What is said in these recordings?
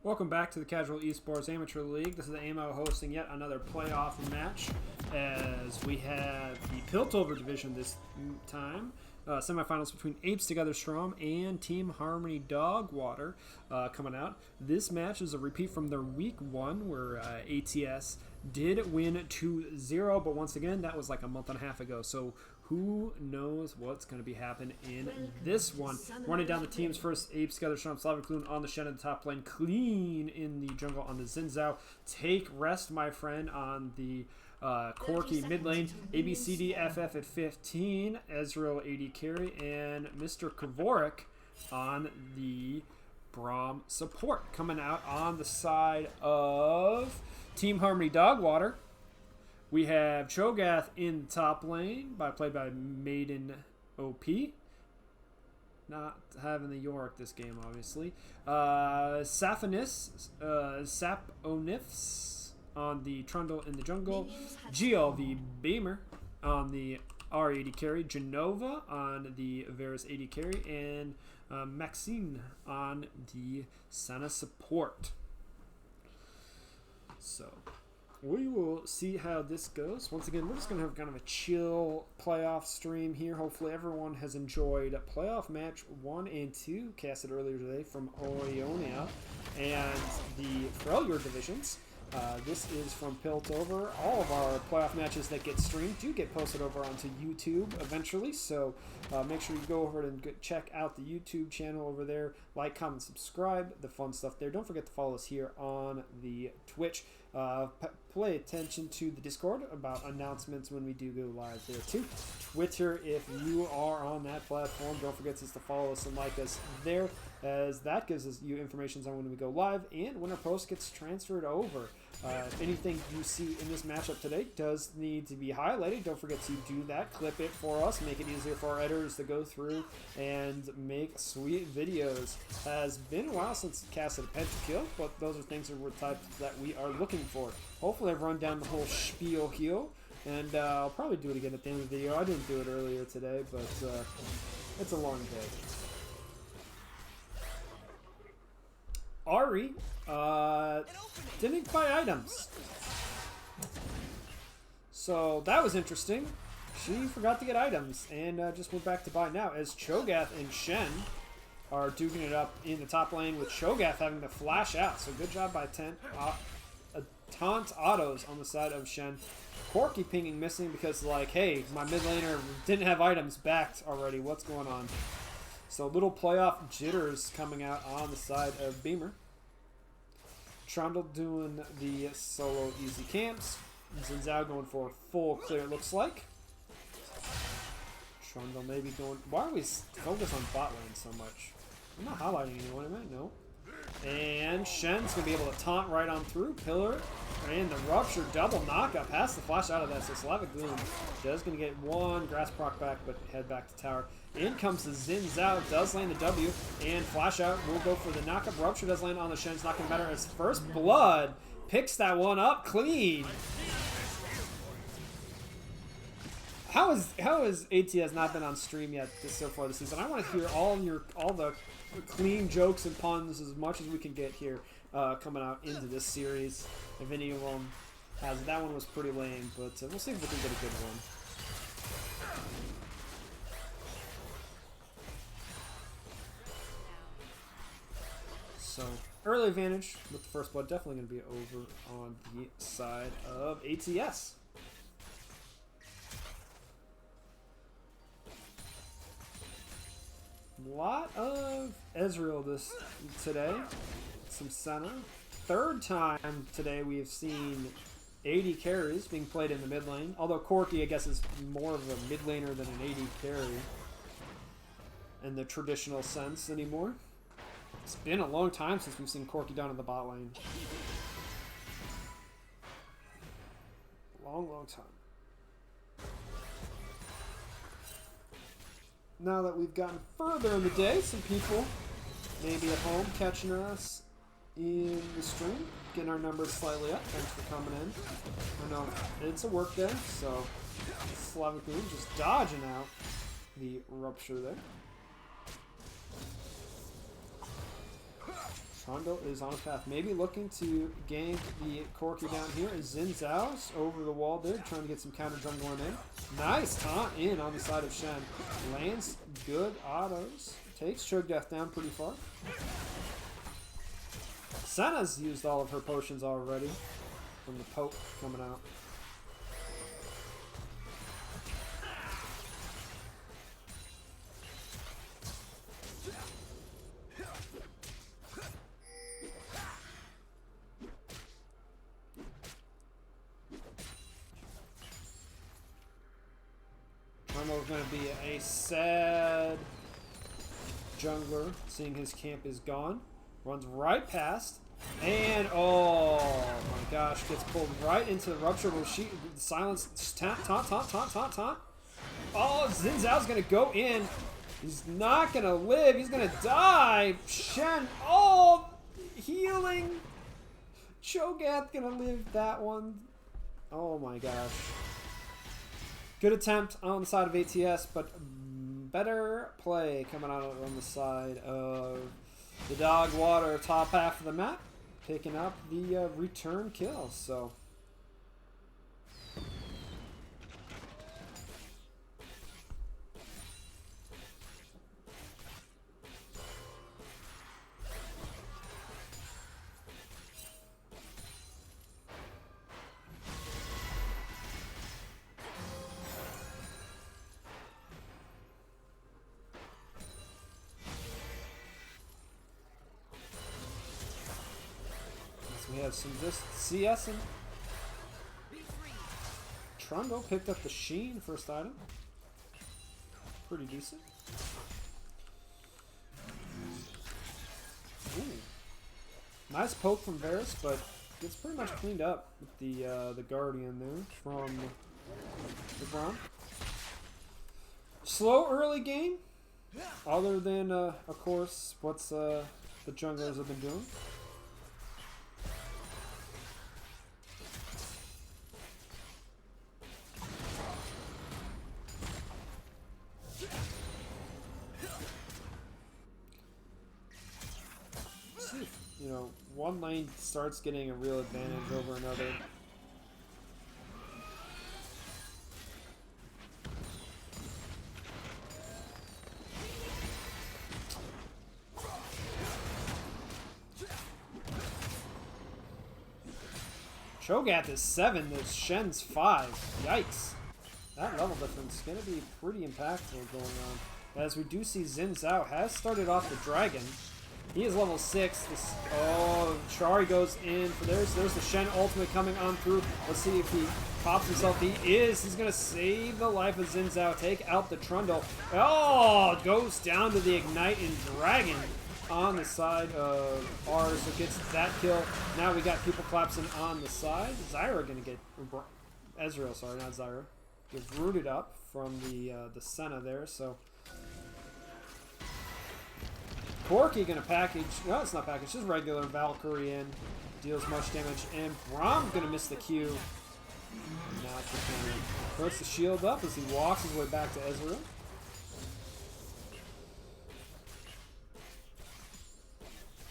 Welcome back to the Casual Esports Amateur League. This is the AMO hosting yet another playoff match as we have the Piltover division this time. Semifinals between Apes Together Strong and Team Harmony Dogwater coming out. This match is a repeat from their week one where ATS did win 2-0, but once again, that was like a month and a half ago. So who knows what's going to be happening in this one. Running down the teams first, Apes Together Strong, Slavic Loon on the Shen in the top lane, Clean in the jungle on the Xin. Take Rest, my friend, on the Corky mid lane, ABCDFF at 15, Ezreal AD carry, and Mr. Kavorik on the Braum support. Coming out on the side of Team Harmony Dogwater, we have Cho'Gath in top lane, played by Maiden OP. Not having the Yorick this game, obviously. Saponifs on the Trundle in the jungle. GLV Beamer on the R80 carry. Genova on the Varus 80 carry. And Maxine on the Senna support. So we will see how this goes. Once again, we're just going to have kind of a chill playoff stream here. Hopefully everyone has enjoyed playoff match 1 and 2, casted earlier today from Orionia and the Freljord divisions. This is from Piltover. All of our playoff matches that get streamed do get posted over onto YouTube eventually, so make sure you go over and check out the YouTube channel over there. Like, comment, subscribe, the fun stuff there. Don't forget to follow us here on the Twitch. Pay attention to the Discord about announcements when we do go live there too. Twitter, if you are on that platform, don't forget to follow us and like us there, as that gives us you information on when we go live and when our post gets transferred over. If anything you see in this matchup today does need to be highlighted, don't forget to do that. Clip it for us, make it easier for our editors to go through and make sweet videos. Has been a while since casted a pentakill, but those are things that we are looking for. Hopefully I've run down the whole spiel here, and I'll probably do it again at the end of the video. I didn't do it earlier today, but it's a long day. Ari didn't buy items, so that was interesting. She forgot to get items and just went back to buy now, as Cho'Gath and Shen are duking it up in the top lane, with Cho'Gath having to flash out. So good job by Taunt autos on the side of Shen. Corky pinging missing because, like, hey, my mid laner didn't have items backed already. What's going on? So little playoff jitters coming out on the side of Beamer. Trundle doing the solo easy camps. Xin going for full clear, it looks like. Trundle maybe going... Why are we focused on bot lane so much? I'm not highlighting anyone, am I? No. And Shen's going to be able to taunt right on through. Pillar and the Rupture double knockup. Has to flash out of that. So Slavic Gloom just going to get one grass proc back, but head back to tower. In comes the Xin, does land the W, and flash out will go for the knockup. Rupture does land on the Shen's, not going to matter as First Blood picks that one up clean. How has ATS not been on stream yet so far this season? I want to hear all the clean jokes and puns as much as we can get here coming out into this series. If any of them has, that one was pretty lame, but we'll see if we can get a good one. So early advantage with the First Blood, definitely going to be over on the side of ATS. A lot of Ezreal today. Some Senna. Third time today we have seen 80 carries being played in the mid lane. Although Corky, I guess, is more of a mid laner than an 80 carry in the traditional sense anymore. It's been a long time since we've seen Corky down in the bot lane. Long time. Now that we've gotten further in the day, some people maybe at home catching us in the stream, getting our numbers slightly up. Thanks for coming in. I know it's a work day, so Slavic Moon just dodging out the rupture there. Trundle is on his path, maybe looking to gank the Corki down here. Is Xin Zhao's over the wall there, trying to get some counter jungling in. Nice taunt in on the side of Shen. Lands good autos. Takes Cho'Gath down pretty far. Senna's used all of her potions already from the poke coming out. Trundle's going to be a sad jungler, seeing his camp is gone. Runs right past, and oh my gosh, gets pulled right into the rupture where she silence taunt. Oh, Xin Zhao's going to go in. He's not going to live. He's going to die. Shen, oh, healing. Cho'Gath going to live that one. Oh my gosh. Good attempt on the side of ATS, but better play coming out on the side of the Dogwater top half of the map, picking up the return kill. So we have some just CS and Trundle picked up the Sheen first item. Pretty decent. Ooh. Nice poke from Varus, but gets pretty much cleaned up with the Guardian there from the Braum. Slow early game, other than of course what's the junglers have been doing. You know, one lane starts getting a real advantage over another. Cho'Gath is 7, this Shen's 5. Yikes. That level difference is going to be pretty impactful going on. As we do see Xin Zhao has started off the dragon. He is level 6. This, oh, Chari goes in for theirs. There's the Shen ultimate coming on through. Let's see if he pops himself. He is. He's going to save the life of Xin Zhao. Take out the Trundle. Oh, goes down to the Ignite and Dragon on the side of ours. So gets that kill. Now we got people collapsing on the side. Zyra going to get... Ezreal, sorry, not Zyra. Gets rooted up from the Senna there, so... Corki gonna package, no it's not package, just regular Valkyrie in, deals much damage, and Braum gonna miss the Q. Not the cannon. Puts the shield up as he walks his way back to Ezreal.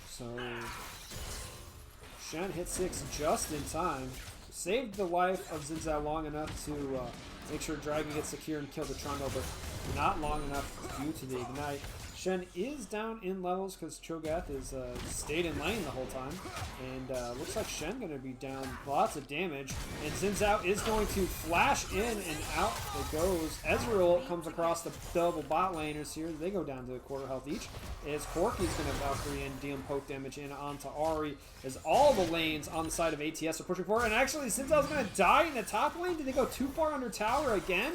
So, Shen hit 6 just in time. Saved the life of Xin Zhao long enough to make sure Dragon gets secure and kill the Trundle, but not long enough due to the Ignite. Shen is down in levels because Cho'Gath is stayed in lane the whole time, and looks like Shen going to be down lots of damage. And Xin Zhao is going to flash in, and out it goes. Ezreal comes across the double bot laners here. They go down to a quarter health each. As Corki's going to Valkyrie in, dealing poke damage in onto Ahri. As all the lanes on the side of ATS are pushing forward, and actually Xin Zhao's going to die in the top lane. Did they go too far under tower again?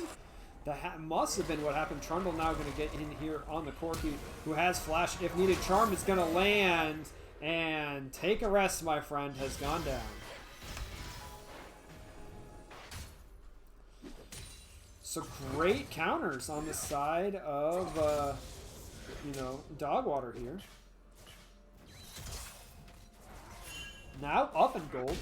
That must have been what happened. Trundle now going to get in here on the Corki, who has flash if needed. Charm is going to land, and take a rest, my friend, has gone down. So great counters on the side of, you know, Dogwater here. now up in gold.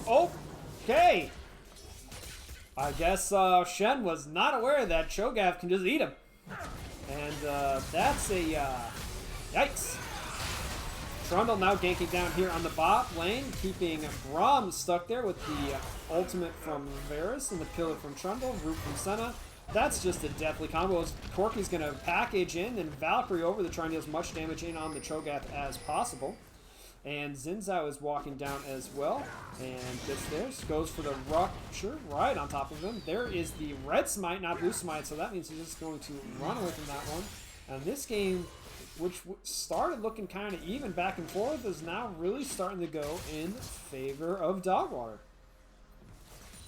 Okay. I guess Shen was not aware that Cho'Gath can just eat him. And that's a yikes. Trundle now ganking down here on the bot lane, keeping Braum stuck there with the ultimate from Varus and the pillar from Trundle, root from Senna. That's just a deathly combo. Corki's going to package in and Valkyrie over to try and deal as much damage in on the Cho'Gath as possible. And Xin Zhao is walking down as well. And gets there. Goes for the Rupture right on top of him. There is the red smite, not blue smite. So that means he's just going to run away from that one. And this game, which started looking kind of even back and forth, is now really starting to go in favor of Dogwater.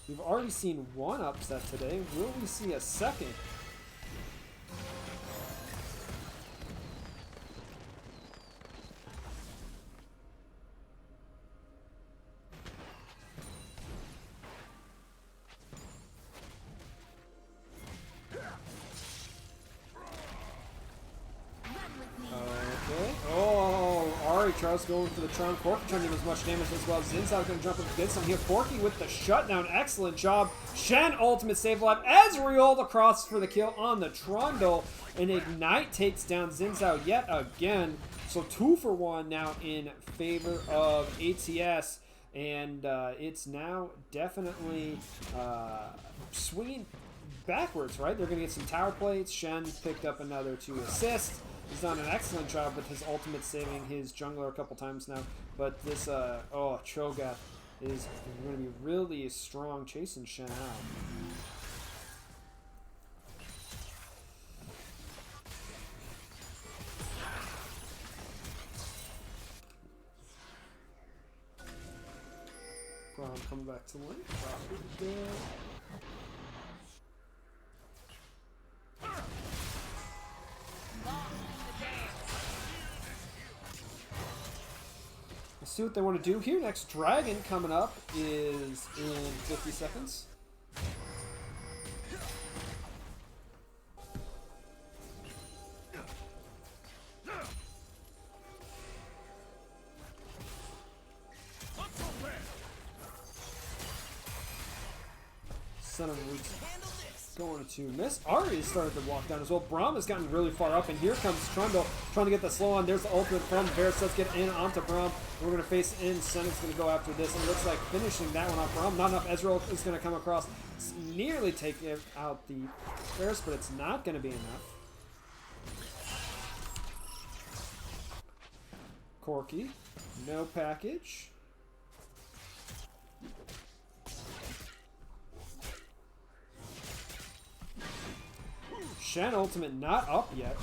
We've already seen one upset today. Will we see a second? Charles going for the Tron. Corki trying to do as much damage as well. Xin Zhao going to jump up against him here. Corki with the shutdown. Excellent job. Shen ultimate save alive. Ezreal across for the kill on the Trundle. And Ignite takes down Xin Zhao yet again. So 2 for 1 now in favor of ATS. And it's now definitely swinging backwards, right? They're going to get some tower plates. Shen picked up another 2 assists. He's done an excellent job with his ultimate, saving his jungler a couple times now. But this, Cho'Gath is going to be really strong chasing Shen out. Coming back to lane. Let's see what they want to do here. Next dragon coming up is in 50 seconds. Son of a week. Going to miss. Ari started to walk down as well. Braum has gotten really far up, and here comes Trundle trying to get the slow on. There's the ultimate from Varus. Let's get in onto Braum. We're going to face in. Senna's going to go after this. And it looks like finishing that one off. Braum, not enough. Ezreal is going to come across. Nearly take out the Varus, but it's not going to be enough. Corki. No package. Shen ultimate not up yet.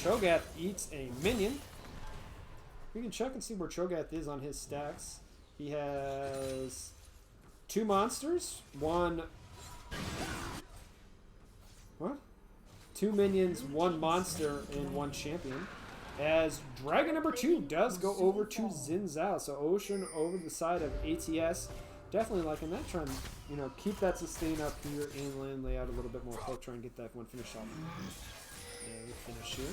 Cho'Gath eats a minion. We can check and see where Cho'Gath is on his stacks. He has 2 monsters, 1... What? 2 minions, 1 monster, and 1 champion. As Dragon number 2 does go over to Xin Zhao. So Ocean over the side of ATS. Definitely liking that. Trying to, keep that sustain up here in lane, lay out a little bit more poke, try and get that one finished off. Yeah, we finish here.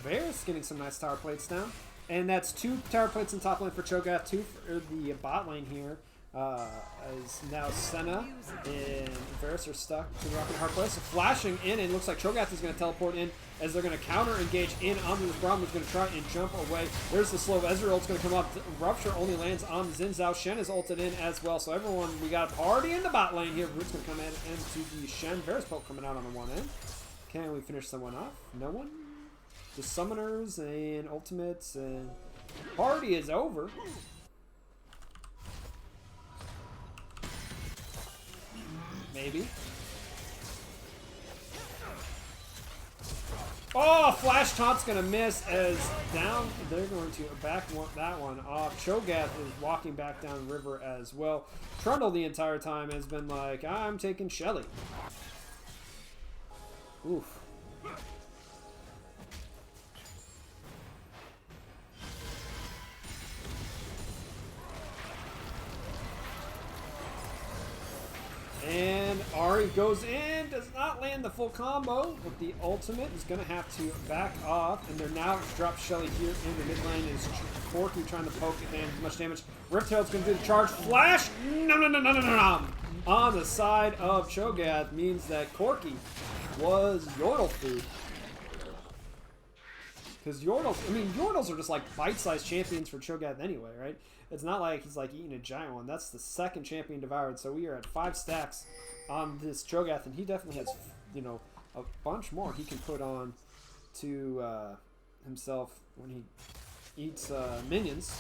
Varus getting some nice tower plates down. And that's 2 tower plates in top lane for Cho'Gath, 2 for the bot lane here. As now Senna and Varus are stuck to the rocket hard place. So flashing in, and it looks like Cho'Gath is going to teleport in as they're going to counter engage in onto this Braum, who's going to try and jump away. There's the slow. Ezreal's going to come up. Rupture only lands on Xin Zhao. Shen is ulted in as well. So everyone, we got a party in the bot lane here. Root's going to come in into the Shen. Varus poke coming out on the one end. Can we finish someone off? No one? The summoners and ultimates and party is over. Maybe. Oh, Flash Taunt's going to miss as down. They're going to back that one off. Cho'Gath is walking back down river as well. Trundle the entire time has been like, I'm taking Shelly. Oof. And Ari goes in, does not land the full combo, but the ultimate is going to have to back off, and they're now drop Shelly here in the mid lane. Is Corki trying to poke it and much damage. Riptail's going to do the charge. Flash! No. On the side of Cho'Gath means that Corki was Yordle food. Because Yordles are just like bite-sized champions for Cho'Gath anyway, right? It's not like he's like eating a giant one. That's the second champion devoured. So we are at 5 stacks on this Cho'Gath, and he definitely has, you know, a bunch more he can put on to himself when he eats minions.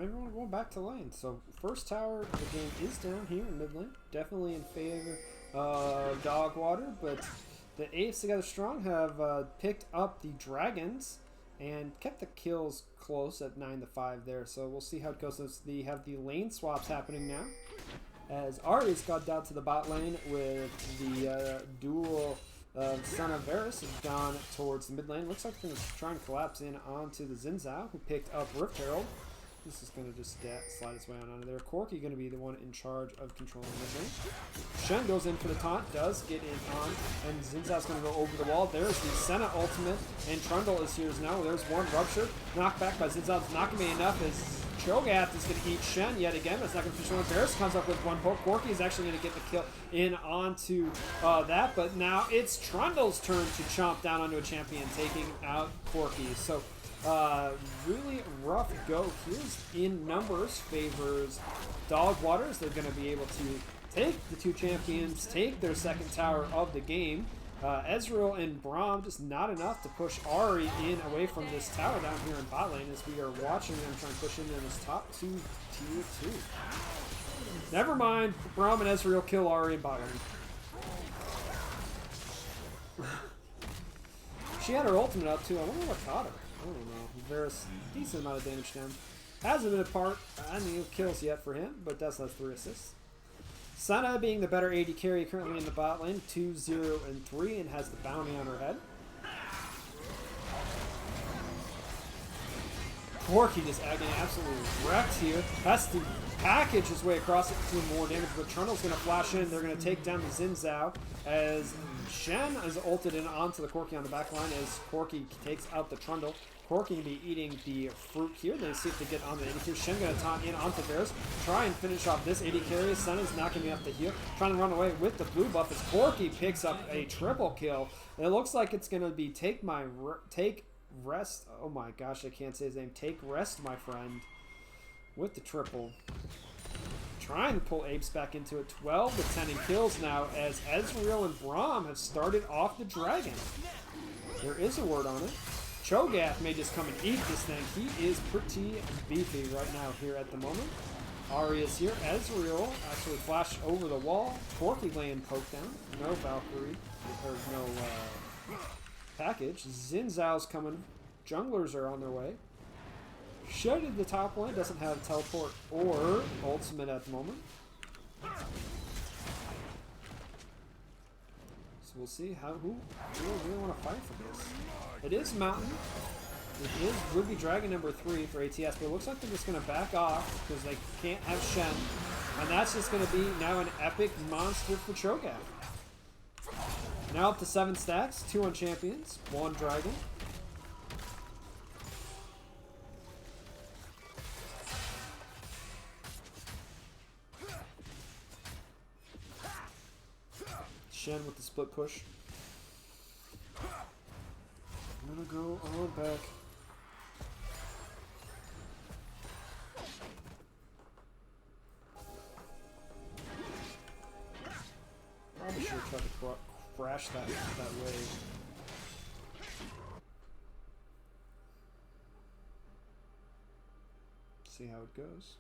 Everyone going back to lane. So first tower of the game is down here in mid lane. Definitely in favor of Dogwater, but the Apes together strong have picked up the dragons and kept the kills close at 9-5 there. So we'll see how it goes. They have the lane swaps happening now, as Ari's got down to the bot lane with the dual Son of Varus has gone towards the mid lane. Looks like they're going to try and collapse in onto the Xin Zhao, who picked up Rift Herald. This is going to just slide its way on onto there. Corki going to be the one in charge of controlling mid lane. Shen goes in for the taunt, does get in on, and Xin Zhao's going to go over the wall. There's the Senna ultimate, and Trundle is here now. There's one rupture. Knocked back by Xin Zhao. It's not going to be enough as Cho'Gath is going to eat Shen yet again. That's not going to finish one. Varus comes up with one poke. Corki is actually going to get the kill in onto that, but now it's Trundle's turn to chomp down onto a champion, taking out Corki. So really rough go here's in numbers favors Dogwater. They're going to be able to take the 2 champions, take their second tower of the game. Ezreal and Braum just not enough to push Ari in away from this tower down here in bot lane as we are watching them try and push in this top 2 tier 2. Never mind, Braum and Ezreal kill Ari in bot lane. She had her ultimate up too. I wonder what caught her. I don't know. Varus, decent amount of damage down. Hasn't been a part, kills yet for him, but does have 3 assists. Senna being the better AD carry currently in the bot lane, 2-0-3, and has the bounty on her head. Corki just getting absolutely wrecked here. Has to package his way across it to do more damage, but Trundle's going to flash in. They're going to take down the Xin Zhao as Shen is ulted in onto the Corki on the back line as Corki takes out the Trundle. Corki going to be eating the fruit here. They see if they get on the AD carry. Shen going to taunt in onto Varus. Try and finish off this AD carry. Sun is not going to be able to heal. Trying to run away with the blue buff as Corki picks up a triple kill. And it looks like it's going to be take rest. Oh my gosh, I can't say his name. Take rest, my friend. With the triple. Trying to pull Apes back into it. 12-10 in kills now as Ezreal and Braum have started off the dragon. There is a word on it. Cho'Gath may just come and eat this thing. He is pretty beefy right now here at the moment. Ari is here. Ezreal actually flashed over the wall. Corki laying poke down. No Valkyrie. Or no package. Xin Zhao's coming. Junglers are on their way. Shed in the top lane doesn't have teleport or ultimate at the moment. So we'll see who really want to fight for this. It is Mountain. It is Ruby Dragon number 3 for ATS, but it looks like they're just going to back off because they can't have Shen. And that's just going to be now an epic monster for Cho'Gath. Now up to 7 stacks, 2 on champions, 1 dragon. Shen with the split push. I'm gonna go on back. Try to crash that wave. See how it goes.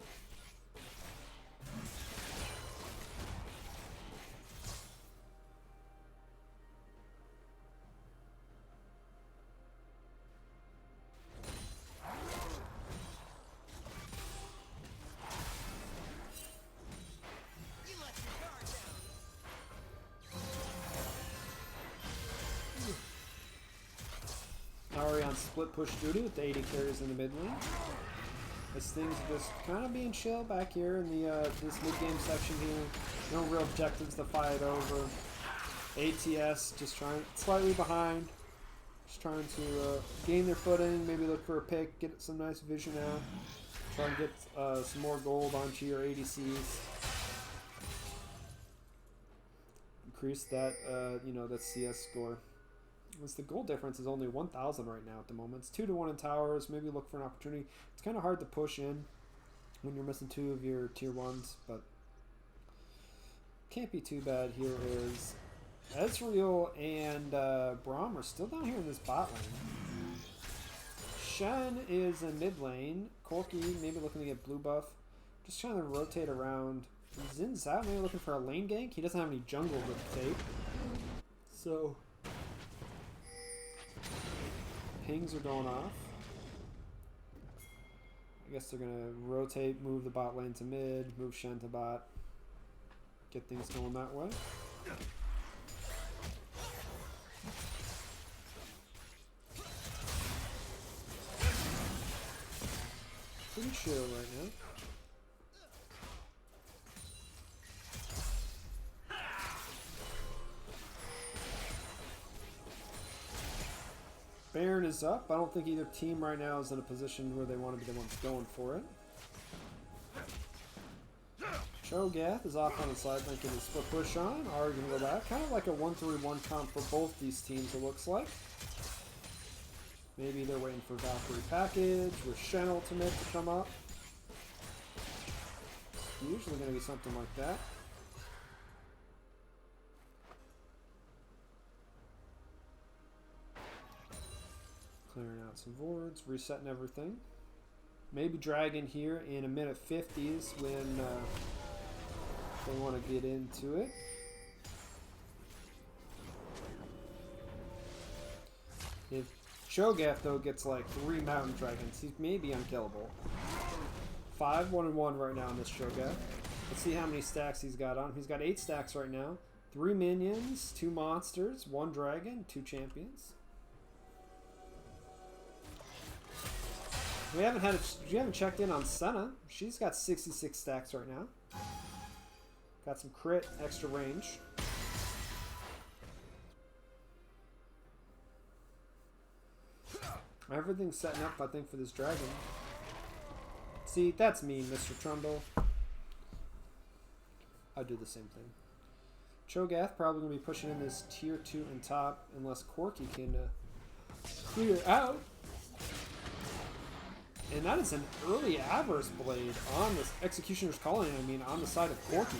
Ari on split push duty with the 80 carries in the mid lane. As things are just kind of being chill back here in the this mid game section here. No real objectives to fight over. ATS just trying slightly behind. Just trying to gain their footing, maybe look for a pick, get some nice vision out. Try and get some more gold onto your ADCs. Increase that you know, that CS score. The gold difference is only 1,000 right now at the moment. It's 2-1 in towers. Maybe look for an opportunity. It's kind of hard to push in when you're missing 2 of your tier 1s, but can't be too bad here. Is Ezreal and Braum are still down here in this bot lane. Shen is in mid lane. Corki maybe looking to get blue buff. Just trying to rotate around. Zin's out, maybe looking for a lane gank. He doesn't have any jungle with tape. So pings are going off. I guess they're going to rotate, move the bot lane to mid, move Shen to bot. Get things going that way. Pretty chill right now. Baron is up. I don't think either team right now is in a position where they want to be the ones going for it. Cho'Gath is off on the side lane getting a split push on. Ari can go back. Kind of like a 1-3-1 comp for both these teams, it looks like. Maybe they're waiting for Valkyrie package with Shen ultimate to come up. Usually going to be something like that. Clearing out some wards, resetting everything. Maybe Dragon here in a minute 50s when they want to get into it. If Cho'Gath though gets like 3 mountain dragons, he's maybe unkillable. 5-1-1 right now on this Cho'Gath. Let's see how many stacks he's got on. He's got 8 stacks right now. 3 minions, 2 monsters, 1 dragon, 2 champions. We haven't checked in on Senna. She's got 66 stacks right now. Got some crit, extra range. Everything's setting up, I think, for this dragon. See, that's me, Mr. Trundle. I'd do the same thing. Cho'Gath probably going to be pushing in this tier 2 in top unless Corki can clear out. And that is an early Avarice Blade on this Executioner's Calling, I mean, on the side of Corki.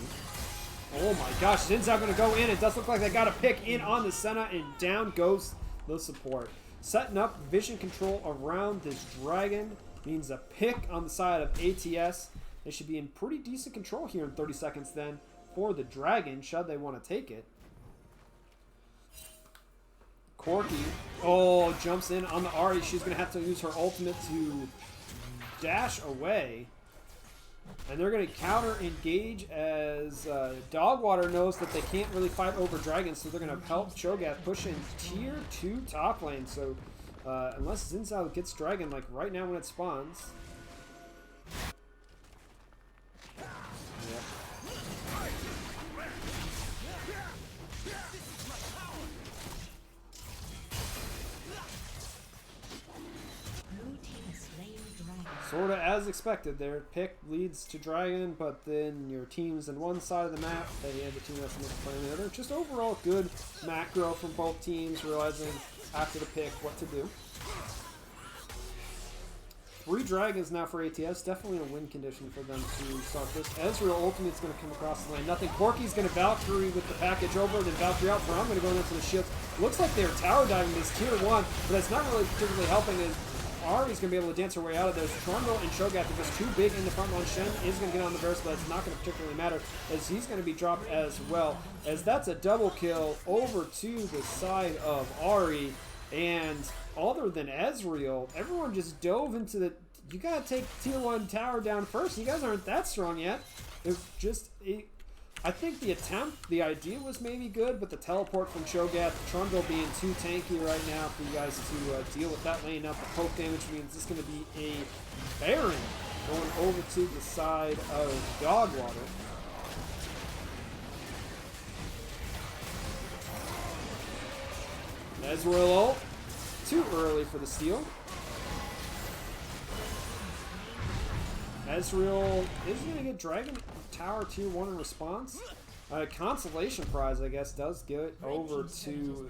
Oh my gosh, Zin's not going to go in. It does look like they got a pick in on the Senna, and down goes the support. Setting up vision control around this dragon means a pick on the side of ATS. They should be in pretty decent control here in 30 seconds then for the dragon, should they want to take it. Corki, oh, jumps in on the Ahri. She's going to have to use her ultimate to dash away. And they're going to counter engage as Dogwater knows that they can't really fight over dragons, so they're going to help Cho'Gath push in tier 2 top lane. So unless Zinzao gets dragon like right now when it spawns. Sort of as expected there. Pick leads to dragon, but then your team's in one side of the map, they have the team that's playing the other. Just overall good macro from both teams, realizing after the pick what to do. 3 dragons now for ATS. Definitely a win condition for them to start this. Ezreal Ultimate's going to come across the lane. Nothing. Corky's going to Valkyrie with the package over, and then Valkyrie out. Braum going to go into the shields. Looks like they're tower diving this tier 1, but that's not really particularly helping. Is Ari's going to be able to dance her way out of this. Trundle and Shogat are just too big in the front line. Shen is going to get on the burst, but it's not going to particularly matter as he's going to be dropped as well. As that's a double kill over to the side of Ari. And other than Ezreal, everyone just dove into the... You got to take tier 1 tower down first. You guys aren't that strong yet. It's just... I think the attempt, the idea was maybe good, but the teleport from Shogat, Trundle being too tanky right now for you guys to deal with that lane up. The poke damage means it's going to be a Baron going over to the side of Dogwater. Ezreal ult. Too early for the steal. Ezreal is going to get Dragon Tower tier 1 in response. Consolation prize, I guess, does get over to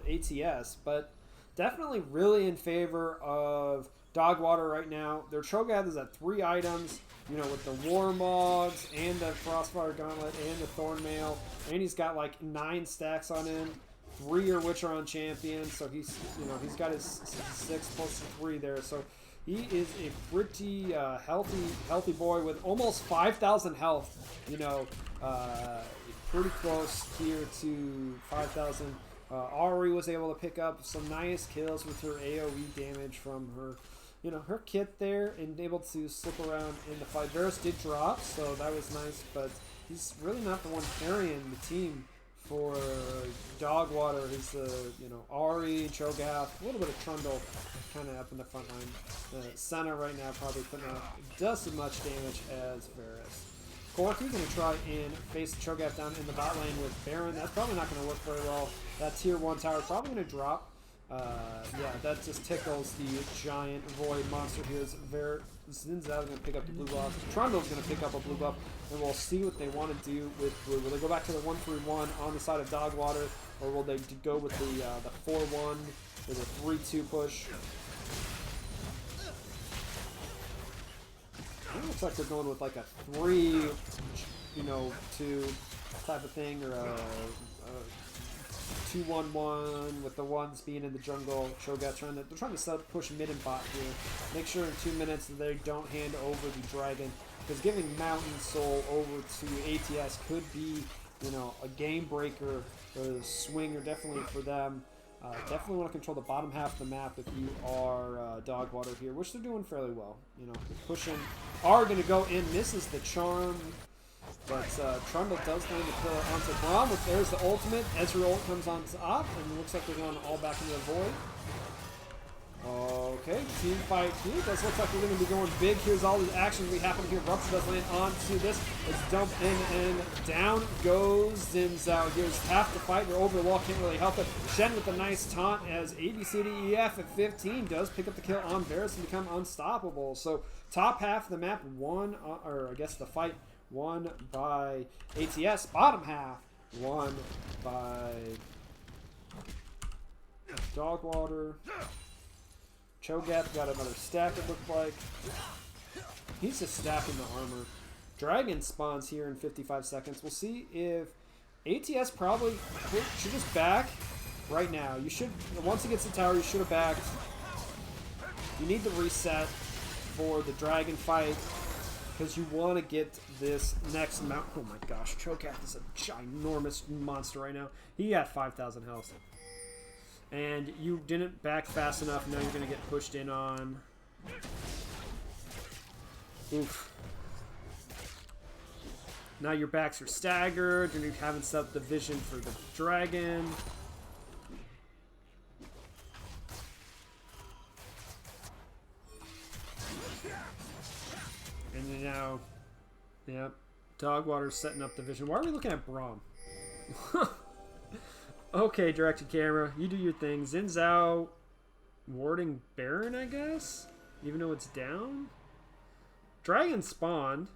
ATS, but definitely really in favor of Dogwater right now. Their Cho'Gath is at 3 items, you know, with the Warmogs and the Frostfire Gauntlet and the Thornmail, and he's got like 9 stacks on him. 3 are which are on champion, so he's, you know, he's got his 6 plus 3 there, so he is a pretty healthy boy with almost 5,000 health. You know, pretty close here to 5,000. Ari was able to pick up some nice kills with her AoE damage from her, you know, her kit there, and able to slip around in the fight. Varus did drop, so that was nice, but he's really not the one carrying the team for Dogwater. Is you know, Ari, Cho'Gath, a little bit of Trundle kind of up in the front line. Senna right now probably putting out just as much damage as Varus. Corky going to try and face Cho'Gath down in the bot lane with Baron. That's probably not going to work very well. That tier 1 tower probably going to drop. Yeah, that just tickles the giant void monster here. Zin's out going to pick up the blue buff. Trundle's going to pick up a blue buff, and we'll see what they want to do with blue. Will they go back to the 1-3-1 on the side of Dogwater, or will they go with the 4-1 with a 3-2 push? It looks like they're going with like a 3, you know, 2 type of thing, or a 2-1-1 with the ones being in the jungle. Cho'Gath they're trying to set up, push mid and bot here. Make sure in 2 minutes that they don't hand over the dragon, because giving Mountain Soul over to ATS could be, you know, a game breaker or a swinger definitely for them. Definitely want to control the bottom half of the map if you are Dogwater here, which they're doing fairly well. You know, pushing are going to go in. Misses the charm, but Trundle does land the kill onto Braum. There's the ultimate. Ezreal ult comes on top, and it looks like they're going all back into the void. Okay, team fight here. Does look like we're going to be going big. Here's all the action we happen here. Rupture does land onto this. It's dumped in, and down goes Zinzao. Here's half the fight. They're over the wall. Can't really help it. Shen with a nice taunt as ABCDEF at 15 does pick up the kill on Varus and become unstoppable. So top half of the map won, or I guess the fight won by ATS. Bottom half won by Dogwater. Cho'Gath got another stack, it looked like. He's just stacking the armor. Dragon spawns here in 55 seconds. We'll see if ATS probably should just back right now. You should, once he gets the tower, you should have backed. You need the reset for the dragon fight, because you want to get this next mount. Oh my gosh, Cho'Gath is a ginormous monster right now. He got 5,000 health. And you didn't back fast enough. Now you're going to get pushed in on. Oof. Now your backs are staggered, and you haven't set up the vision for the dragon. And then now, yep, Dogwater's setting up the vision. Why are we looking at Braum? Okay, directed camera, you do your thing. Zinzao warding Baron, I guess? Even though it's down? Dragon spawned.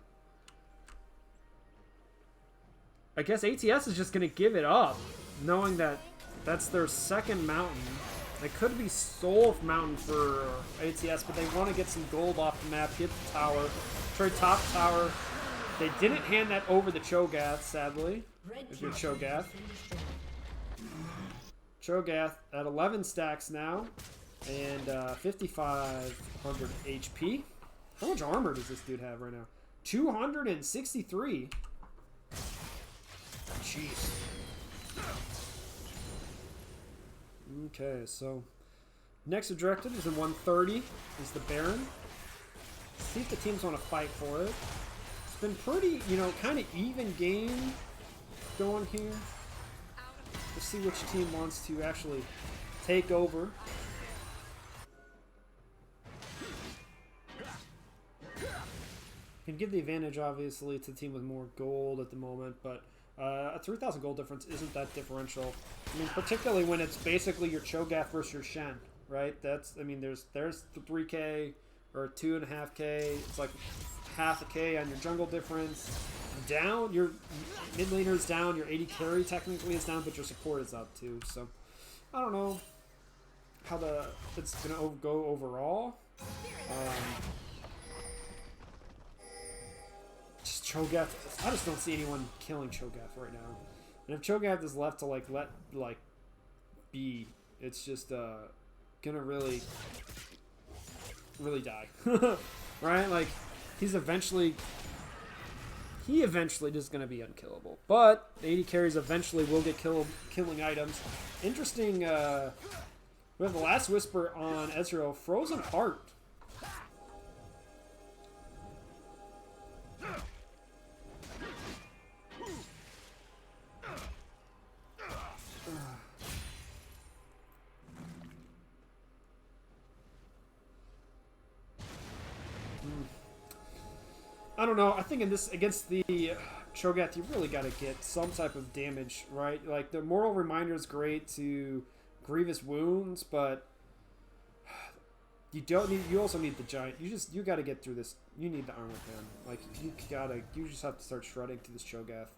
I guess ATS is just going to give it up, knowing that that's their second mountain. They could be Soul Mountain for ATS, but they want to get some gold off the map, get the tower, trade top tower. They didn't hand that over the Cho'Gath, sadly, if you're Cho'Gath. Cho'Gath at 11 stacks now, and 5,500 HP. How much armor does this dude have right now? 263. Jeez. Okay, so next objective is in 130, is the Baron. See if the teams want to fight for it. It's been pretty, you know, kind of even game going here. Let's see which team wants to actually take over. Can give the advantage, obviously, to the team with more gold at the moment, but a 3,000 gold difference isn't that differential. I mean, particularly when it's basically your Cho'Gath versus your Shen, right? That's, I mean, there's the 3K or 2.5K. It's like half a K on your jungle difference. Down, your mid laner is down, your AD carry technically is down, but your support is up too. So, I don't know how it's gonna go overall. Just Cho'Gath. I just don't see anyone killing Cho'Gath right now. And if Cho'Gath is left to let be, it's just gonna really die, right? Like he eventually just gonna be unkillable. But the AD carries eventually will get killing items. Interesting. We have the last whisper on Ezreal. Frozen Heart. I don't know. I think in this against the Cho'Gath, you really got to get some type of damage, right? Like the Moral Reminder is great to grievous wounds, but you don't need. You also need the giant. You got to get through this. You need the armor pen. Like you just have to start shredding through this Cho'Gath.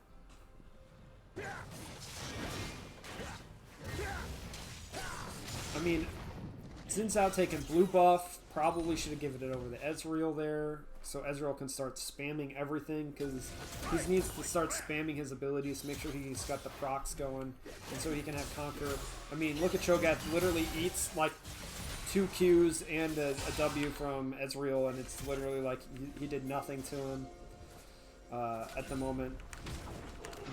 I mean, Xin Zhao taking blue buff. Probably should have given it over to Ezreal there, so Ezreal can start spamming everything, because he needs to start spamming his abilities to make sure he's got the procs going, and so he can have Conquer. I mean, look at Cho'Gath, literally eats like 2 Qs and a W from Ezreal, and it's literally like he did nothing to him at the moment.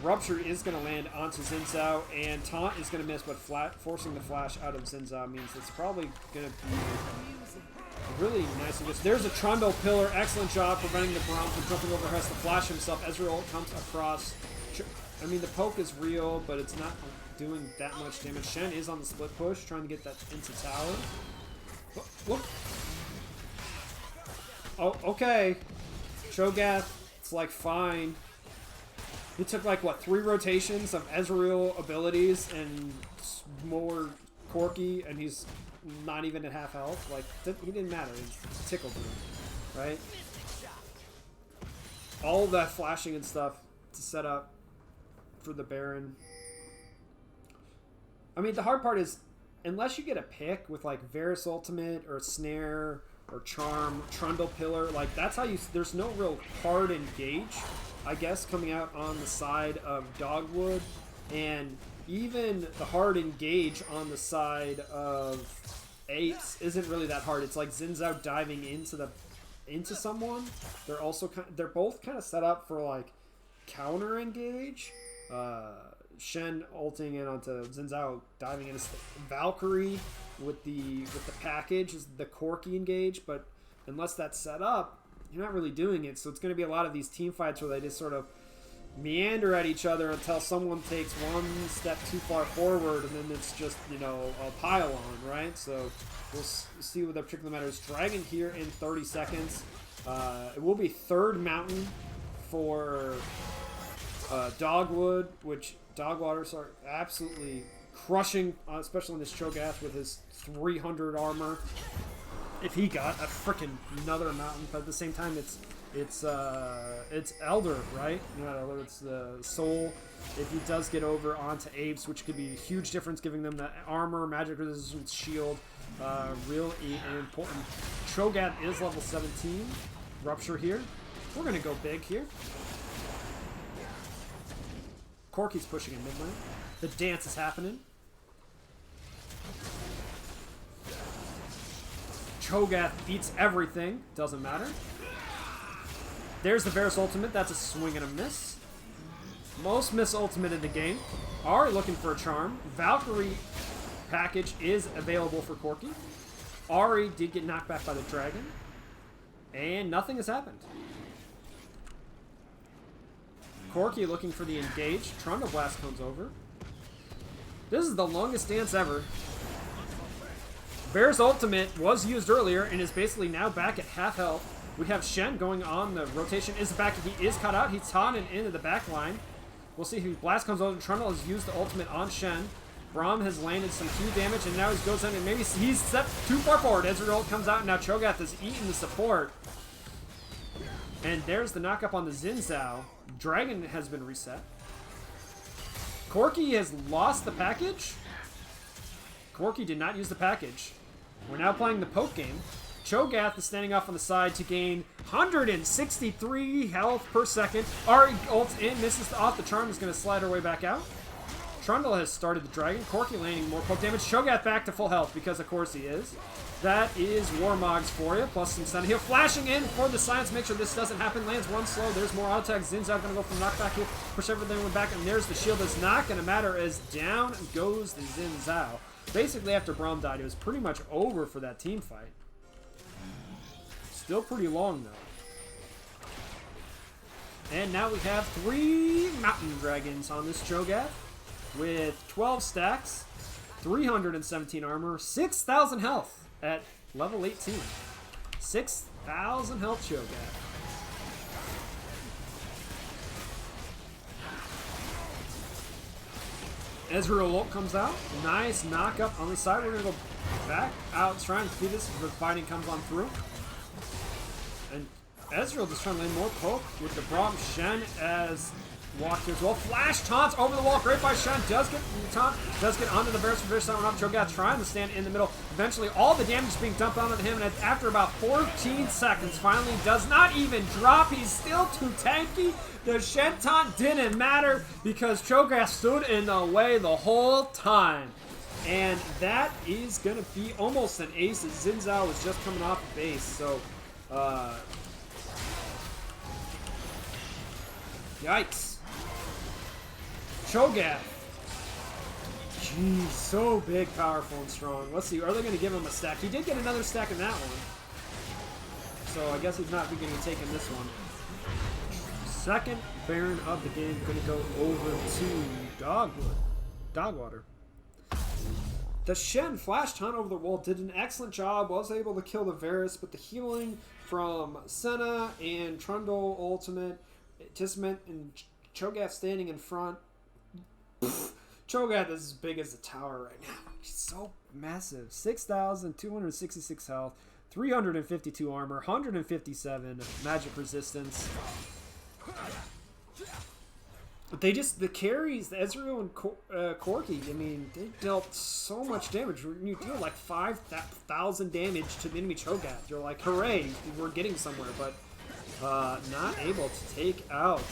Rupture is going to land onto Xin Zhao, and Taunt is going to miss, but forcing the flash out of Xin Zhao means it's probably going to be really nice. There's a Trundle Pillar. Excellent job preventing the Braum from jumping over. Has to flash himself. Ezreal comes across. I mean, the poke is real, but it's not doing that much damage. Shen is on the split push, trying to get that into tower. Look. Oh, okay. Cho'Gath, it's like fine. He took like, what, 3 rotations of Ezreal abilities and more Corki, and he's not even at half health. Like, he didn't matter. He tickled him, right? All that flashing and stuff to set up for the Baron. I mean, the hard part is, unless you get a pick with like Varus Ultimate or Snare or Charm, Trundle Pillar, like that's how you. There's no real hard engage, I guess, coming out on the side of Dogwood, and even the hard engage on the side of Apes isn't really that hard. It's like Xin Zhao diving into someone. They're both kind of set up for like counter engage. Shen ulting in onto Xin Zhao, diving into Valkyrie with the package is the Corki engage, but unless that's set up, you're not really doing it. So it's going to be a lot of these team fights where they just sort of meander at each other until someone takes one step too far forward, and then it's just, you know, a pile on, right? So we'll see what the particular matter is. Dragon here in 30 seconds. It will be third mountain for Dogwood, which Dogwater are absolutely crushing, especially in this Cho'Gath with his 300 armor. If he got a freaking another mountain, but at the same time, it's It's Elder, right? No, it's the soul. If he does get over onto Apes, which could be a huge difference, giving them the armor, magic resistance, shield, really important. Cho'Gath is level 17. Rupture here. We're gonna go big here. Corki's pushing in mid lane. The dance is happening. Cho'Gath beats everything. Doesn't matter. There's the Varus ultimate. That's a swing and a miss. Most miss ultimate in the game. Ahri looking for a charm. Valkyrie package is available for Corki. Ahri did get knocked back by the dragon. And nothing has happened. Corki looking for the engage. Trundle Blast comes over. This is the longest dance ever. Varus ultimate was used earlier and is basically now back at half health. We have Shen going on. The rotation is back. He is cut out. He's taunted into the back line. We'll see who Blast comes over. Trundle has used the ultimate on Shen. Braum has landed some huge damage, and now he goes in, and maybe he's stepped too far forward. Ezreal comes out, and now Cho'Gath has eaten the support. And there's the knockup on the Xin Zhao. Dragon has been reset. Corki has lost the package. Corki did not use the package. We're now playing the poke game. Cho'Gath is standing off on the side to gain 163 health per second. Ahri ults in, misses off. The charm is going to slide her way back out. Trundle has started the dragon. Corki landing more poke damage. Cho'Gath back to full health because of course he is. That is Warmogs for you, plus some stun. Heal flashing in for the science. Make sure this doesn't happen. Lands one slow. There's more auto attack. Xin Zhao going to go for knockback here. Push everything back, and there's the shield. It's not going to matter as down goes the Xin Zhao. Basically, after Braum died, it was pretty much over for that team fight. Still pretty long, though. And now we have 3 Mountain Dragons on this Cho'Gath with 12 stacks, 317 armor, 6,000 health at level 18. 6,000 health Cho'Gath. Ezreal ult comes out. Nice knock up on the side. We're going to go back out, trying to do this before the fighting comes on through. And Ezreal just trying to lay more poke with the Braum. Shen as walked here as well. Flash taunts over the wall. Great by Shen. Does get the taunt. Does get onto the Varus. Varus up. Cho'Gath trying to stand in the middle. Eventually, all the damage is being dumped onto him. And after about 14 seconds, finally does not even drop. He's still too tanky. The Shen taunt didn't matter because Cho'Gath stood in the way the whole time. And that is going to be almost an ace as Xin Zhao was just coming off the base. So, yikes. Cho'Gath. Jeez, so big, powerful, and strong. Let's see, are they going to give him a stack? He did get another stack in that one. So I guess he's not going to take in this one. Second Baron of the game going to go over to Dogwater. The Shen flash taunt over the wall did an excellent job, was able to kill the Varus, but the healing from Senna and Trundle ultimate, Testament, and Cho'Gath standing in front. Cho'Gath is as big as the tower right now. He's so massive. 6,266 health, 352 armor, 157 magic resistance. But the carries, the Ezreal and Corki, I mean, they dealt so much damage. When you deal like 5,000 damage to the enemy Cho'Gath, you're like, hooray, we're getting somewhere, but not able to take out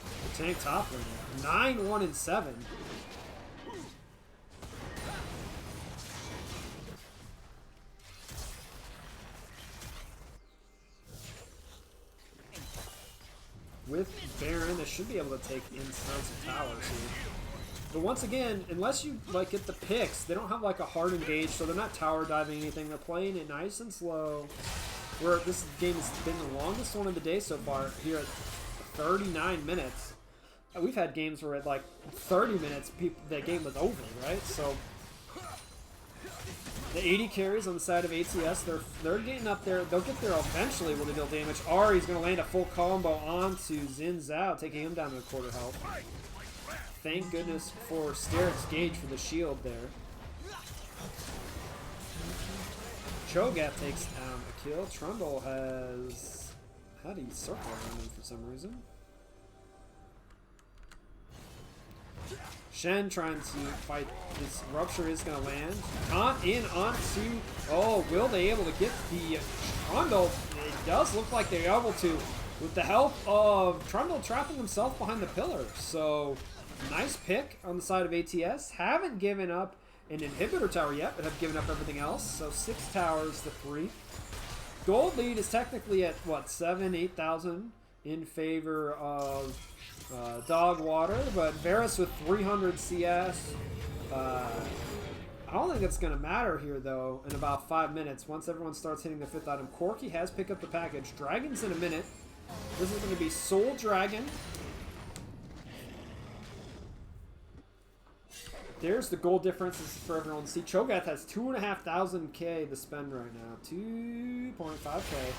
the tank top lane. 9, 1, and 7. With Baron, they should be able to take in tons of towers here. But once again, unless you like get the picks, they don't have like a hard engage, so they're not tower diving anything. They're playing it nice and slow. Where this game has been the longest one of the day so far here at 39 minutes. We've had games where at like 30 minutes, the game was over, right? So the 80 carries on the side of ATS, they're getting up there. They'll get there eventually when they deal damage. Ahri's going to land a full combo onto Xin Zhao, taking him down to a quarter health. Thank goodness for Steric's Gauge for the shield there. Cho'Gath takes down a kill. Trundle has had a circle around him for some reason. Shen trying to fight. This rupture is going to land. Taunt in onto. Oh, will they able to get the Trundle? It does look like they're able to, with the help of Trundle trapping himself behind the pillar. So, nice pick on the side of ATS. Haven't given up an inhibitor tower yet, but have given up everything else. So 6 towers to 3. Gold lead is technically at, what, 7,000, 8,000 in favor of Dogwater, but Varus with 300 CS. I don't think that's going to matter here, though, in about 5 minutes. Once everyone starts hitting the 5th item. Corki has picked up the package. Dragon's in a minute. This is going to be Soul Dragon. There's the gold differences for everyone to see. Cho'Gath has 2,500k to spend right now. 2.5k.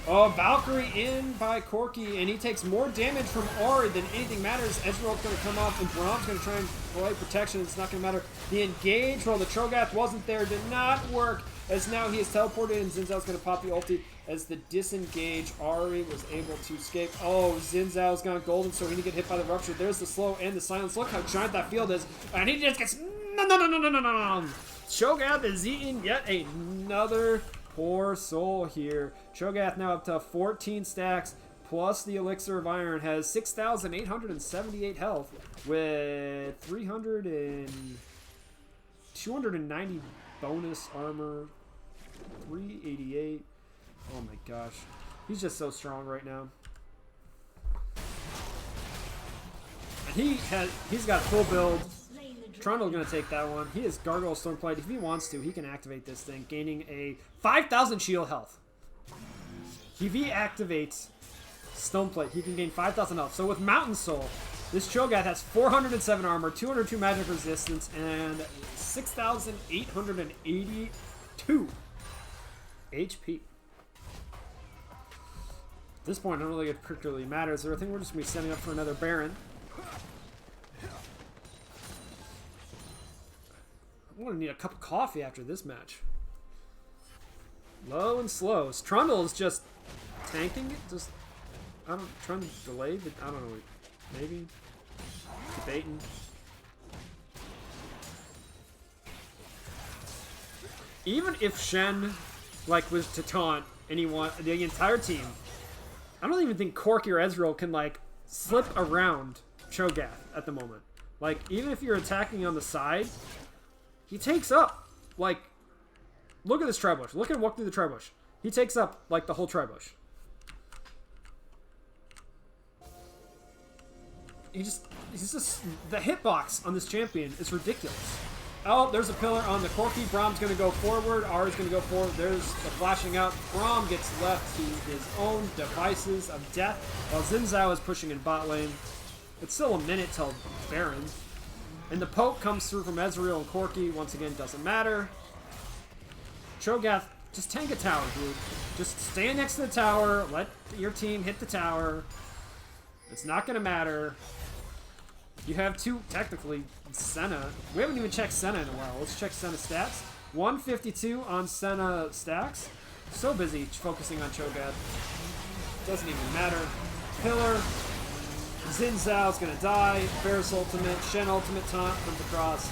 Oh, Valkyrie in by Corki, and he takes more damage from Ori than anything matters. Ezreal's going to come up, and Braum's going to try and play protection. It's not going to matter. The engage, while the Cho'Gath wasn't there, did not work, as now he is teleported, and Xin Zhao's going to pop the ulti. As the disengage, Ori was able to escape. Oh, Xin Zhao's gone golden, so he didn't get hit by the rupture. There's the slow and the silence. Look how giant that field is. And he just gets... No. Cho'Gath is eating yet another poor soul here. Cho'Gath now up to 14 stacks, plus the Elixir of Iron, has 6,878 health with 290 bonus armor, 388. Oh my gosh. He's just so strong right now. And he's got full build. Trundle's going to take that one. He has Gargoyle Stormplate. If he wants to, he can activate this thing, gaining a 5,000 shield health. If he activates Stoneplate, he can gain 5,000 health. So with Mountain Soul, this Cho'Gath has 407 armor, 202 magic resistance, and 6,882 HP. At this point, I don't really particularly matters. So I think we're just going to be setting up for another Baron. I'm going to need a cup of coffee after this match. Low and slow. Trundle is just tanking it. Just, trying to delay, but I don't know. Maybe debating. Even if Shen, like, was to taunt anyone, the entire team, I don't even think Corki or Ezreal can, like, slip around Cho'Gath at the moment. Like, even if you're attacking on the side, he takes up, like, look at this tribush. Look at walk through the tribush. He takes up, like, the whole tribush. He's just, the hitbox on this champion is ridiculous. Oh, there's a pillar on the Corki. Braum's going to go forward. Ari's going to go forward. There's the flashing out. Braum gets left to his own devices of death, while Xin Zhao is pushing in bot lane. It's still a minute till Baron. And the poke comes through from Ezreal and Corki. Once again, doesn't matter. Cho'Gath, just tank a tower, dude. Just stand next to the tower. Let your team hit the tower. It's not going to matter. You have two, technically, Senna. We haven't even checked Senna in a while. Let's check Senna stats. 152 on Senna stacks. So busy focusing on Cho'Gath. Doesn't even matter. Pillar. Xin Zhao's gonna die. Varus ultimate. Shen ultimate taunt comes across.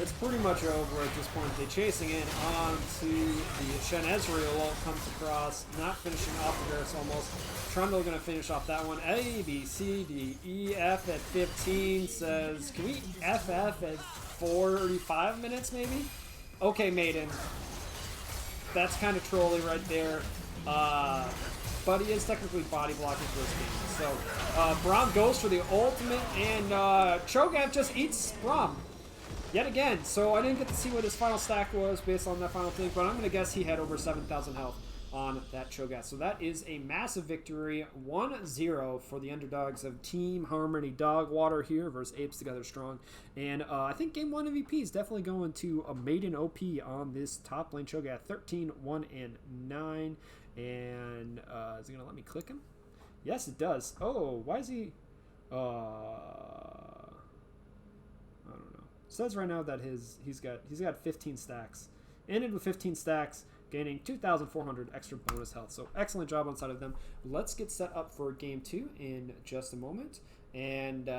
It's pretty much over at this point. They're chasing in onto the Shen Ezreal ult comes across. Not finishing off the Varus almost. Trundle gonna finish off that one. A, B, C, D, E, F at 15 says, can we FF at 45 minutes maybe? Okay, Maiden. That's kind of trolly right there. But he is technically body blocking for this game. So, Braum goes for the ultimate, and Cho'Gath just eats Braum. Yet again. So I didn't get to see what his final stack was based on that final thing, but I'm going to guess he had over 7,000 health on that Cho'Gath. So that is a massive victory. 1-0 for the underdogs of Team Harmony Dogwater here versus Apes Together Strong. And I think Game 1 MVP is definitely going to a maiden OP on this top lane Cho'Gath. 13, 1, and 9. And is it going to let me click him? Yes, it does. Oh, why is he... I don't know. It says right now that he's got 15 stacks. ended with 15 stacks, gaining 2,400 extra bonus health. So excellent job on side of them. Let's get set up for game 2 in just a moment, and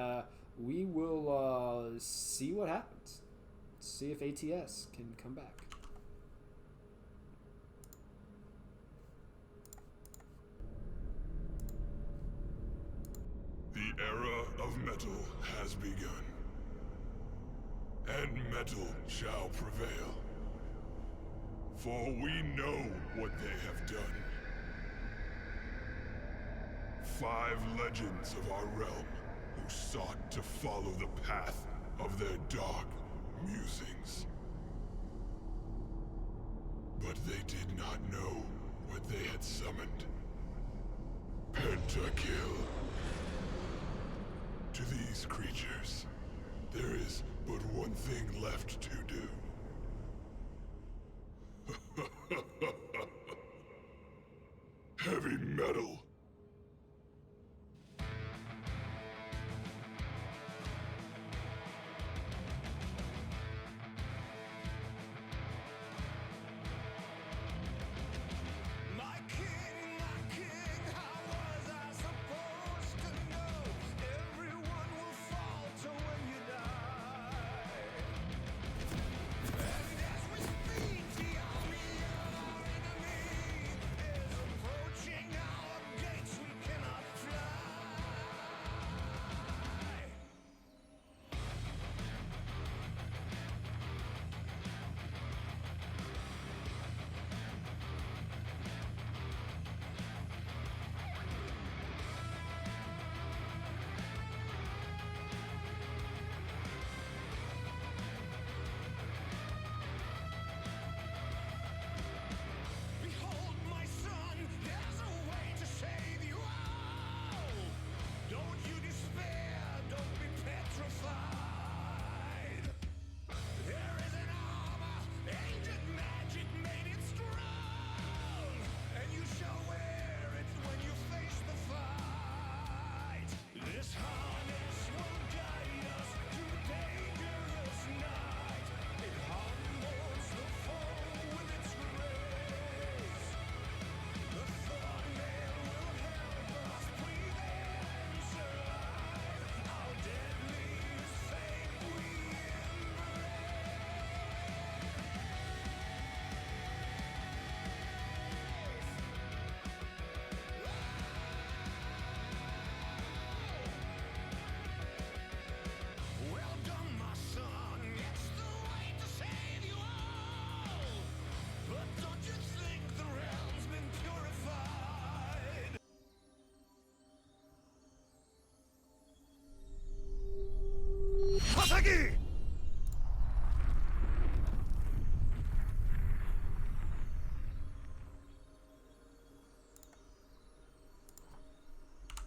we will see what happens. See if ATS can come back. The era of metal has begun, and metal shall prevail. For we know what they have done. 5 legends of our realm who sought to follow the path of their dark musings. But they did not know what they had summoned. Pentakill. To these creatures, there is but one thing left to do. Heavy metal.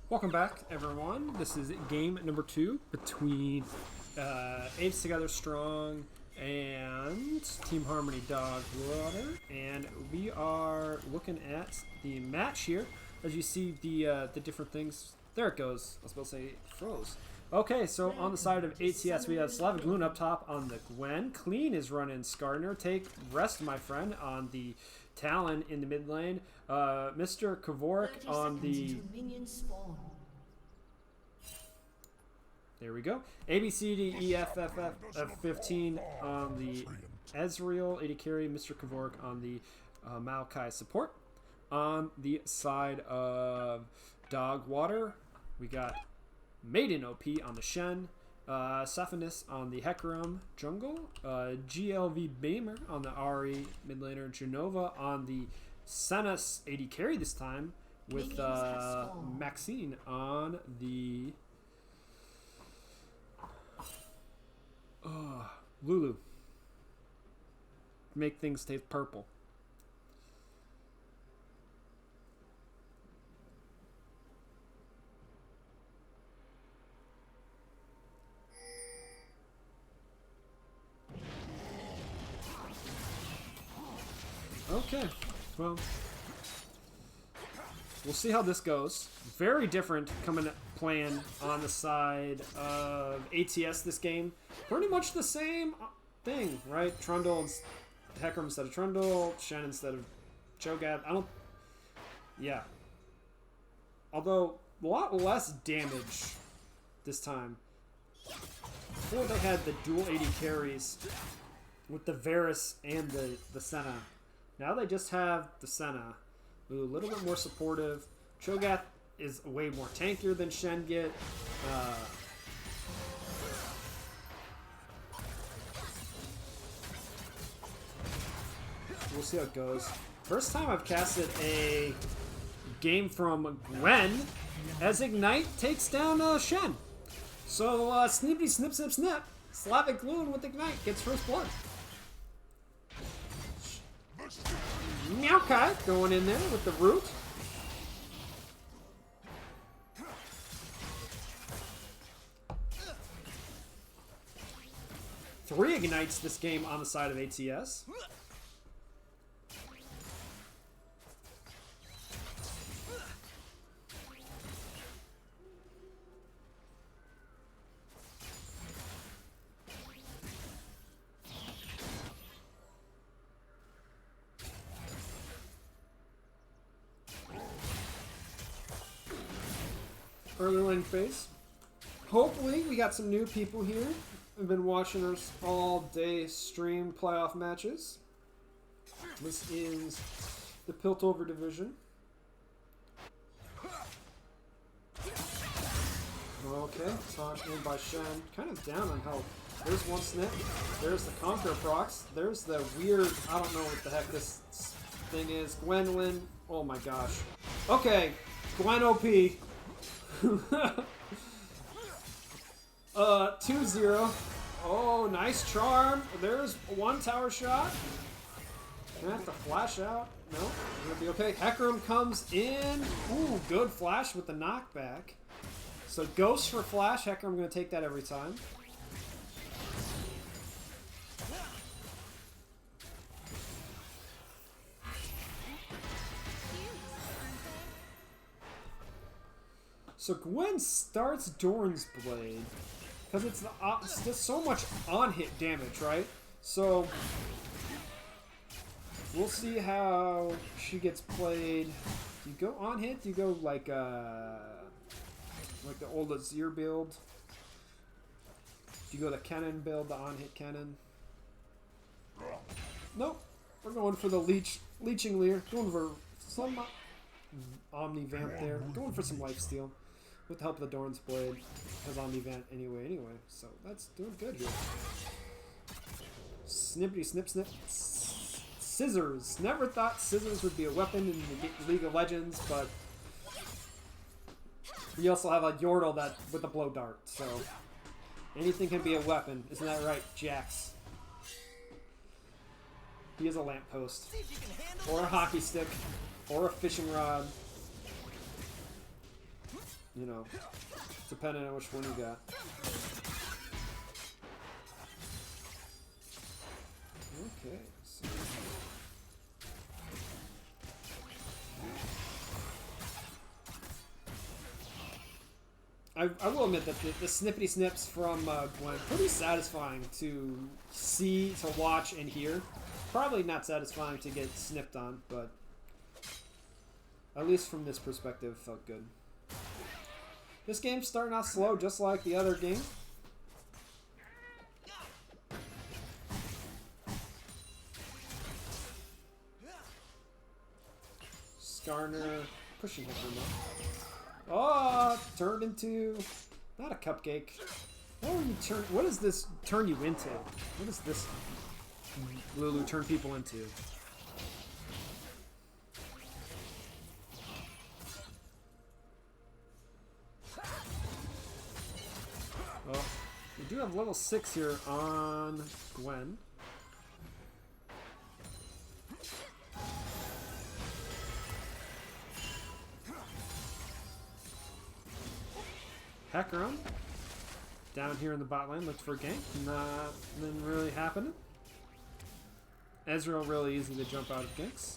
Welcome back, everyone. This is game number 2 between Apes Together Strong and Team Harmony Dogwater, and we are looking at the match here. As you see the different things, there it goes. I was supposed to say it froze. Okay, so on the side of ATS, we have Slavic Loon up top on the Gwen. Clean is running Skarner. Take rest, my friend, on the Talon in the mid lane. Mr. Kavorik on the... There we go. A, B, C, D, E, F, F, F, F15 on the Ezreal, AD carry. Mr. Kavorik on the Maokai support. On the side of Dogwater, we got Maiden OP on the Shen. Saphonis on the Hecarim jungle. GLV Beamer on the Ahri mid laner. Genova on the Senna's AD carry this time with Maxine on the Lulu. Make things taste purple. Okay, well, we'll see how this goes. Very different playing on the side of ATS this game. Pretty much the same thing, right? Trundle Hecarim instead of Trundle, Shen instead of Cho'Gath. I don't... Yeah. Although, a lot less damage this time. Before they had the dual AD carries with the Varus and the Senna. Now they just have the Senna. A little bit more supportive. Cho'Gath is way more tankier than Shen get. We'll see how it goes. First time I've casted a game from Gwen as Ignite takes down Shen. So snippity snip snip snip. Slavic Loon with Ignite gets first blood. Maokai going in there with the root. Three Ignites this game on the side of ATS. Early lane phase. Hopefully, we got some new people here. I've been watching us all day stream playoff matches. This is the Piltover division. Okay, taunt in by Shen. Kind of down on health. There's one snip. There's the Conquer procs. There's the weird, I don't know what the heck this thing is. Gwendolyn. Oh my gosh. Okay, Gwen OP. 2-0. Oh, nice charm. There's one tower shot. Gonna have to flash out. No, we're gonna be okay. Hecarim comes in. Ooh, good flash with the knockback. So Ghost for flash. Hecarim gonna take that every time. So Gwen starts Dorn's Blade because it's just so much on-hit damage, right? So we'll see how she gets played. Do you go on-hit? Do you go like the old Azir build? Do you go the Kennen build, the on-hit Kennen? Nope. We're going for the Leeching Leer. Going for some Omni Vamp there. Going for some lifesteal. With the help of the Dorn's Blade, has Omni-Vant anyway, so that's doing good here. Snippity snip snip. Scissors. Never thought scissors would be a weapon in the League of Legends, but we also have a Yordle that with a blow dart, so anything can be a weapon. Isn't that right, Jax? He is a lamppost. Or a hockey stick. Or a fishing rod. You know, depending on which one you got. Okay. So. I will admit that the snippity snips from Gwen pretty satisfying to see, to watch, and hear. Probably not satisfying to get snipped on, but at least from this perspective, felt good. This game's starting out slow, just like the other game. Skarner pushing him from there. Oh, turned into not a cupcake. What does this turn you into? What does this Lulu turn people into? Well, we do have level 6 here on Gwen. Hecarim down here in the bot lane, looked for a gank. Nothing really happening. Ezreal really easy to jump out of ganks.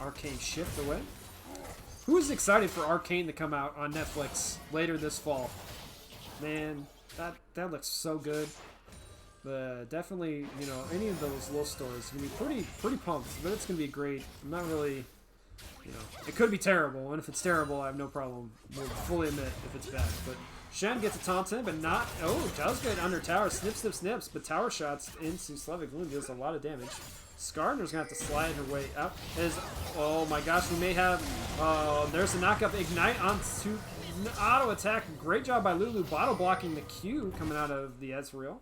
Arcane shift away. Who is excited for Arcane to come out on Netflix later this fall? Man, that looks so good. Definitely, you know, any of those low stores gonna be pretty pumped. But it's gonna be great. I'm not really, you know, it could be terrible, and if it's terrible, I have no problem. We'll fully admit if it's bad. But Shen gets a taunt in, but not. Oh, does get under tower. Snips. But tower shots into Slavic Loon deals a lot of damage. Skarner's gonna have to slide her way up. Oh my gosh, we may have. There's a knockup ignite onto auto attack. Great job by Lulu, bottle blocking the Q coming out of the Ezreal.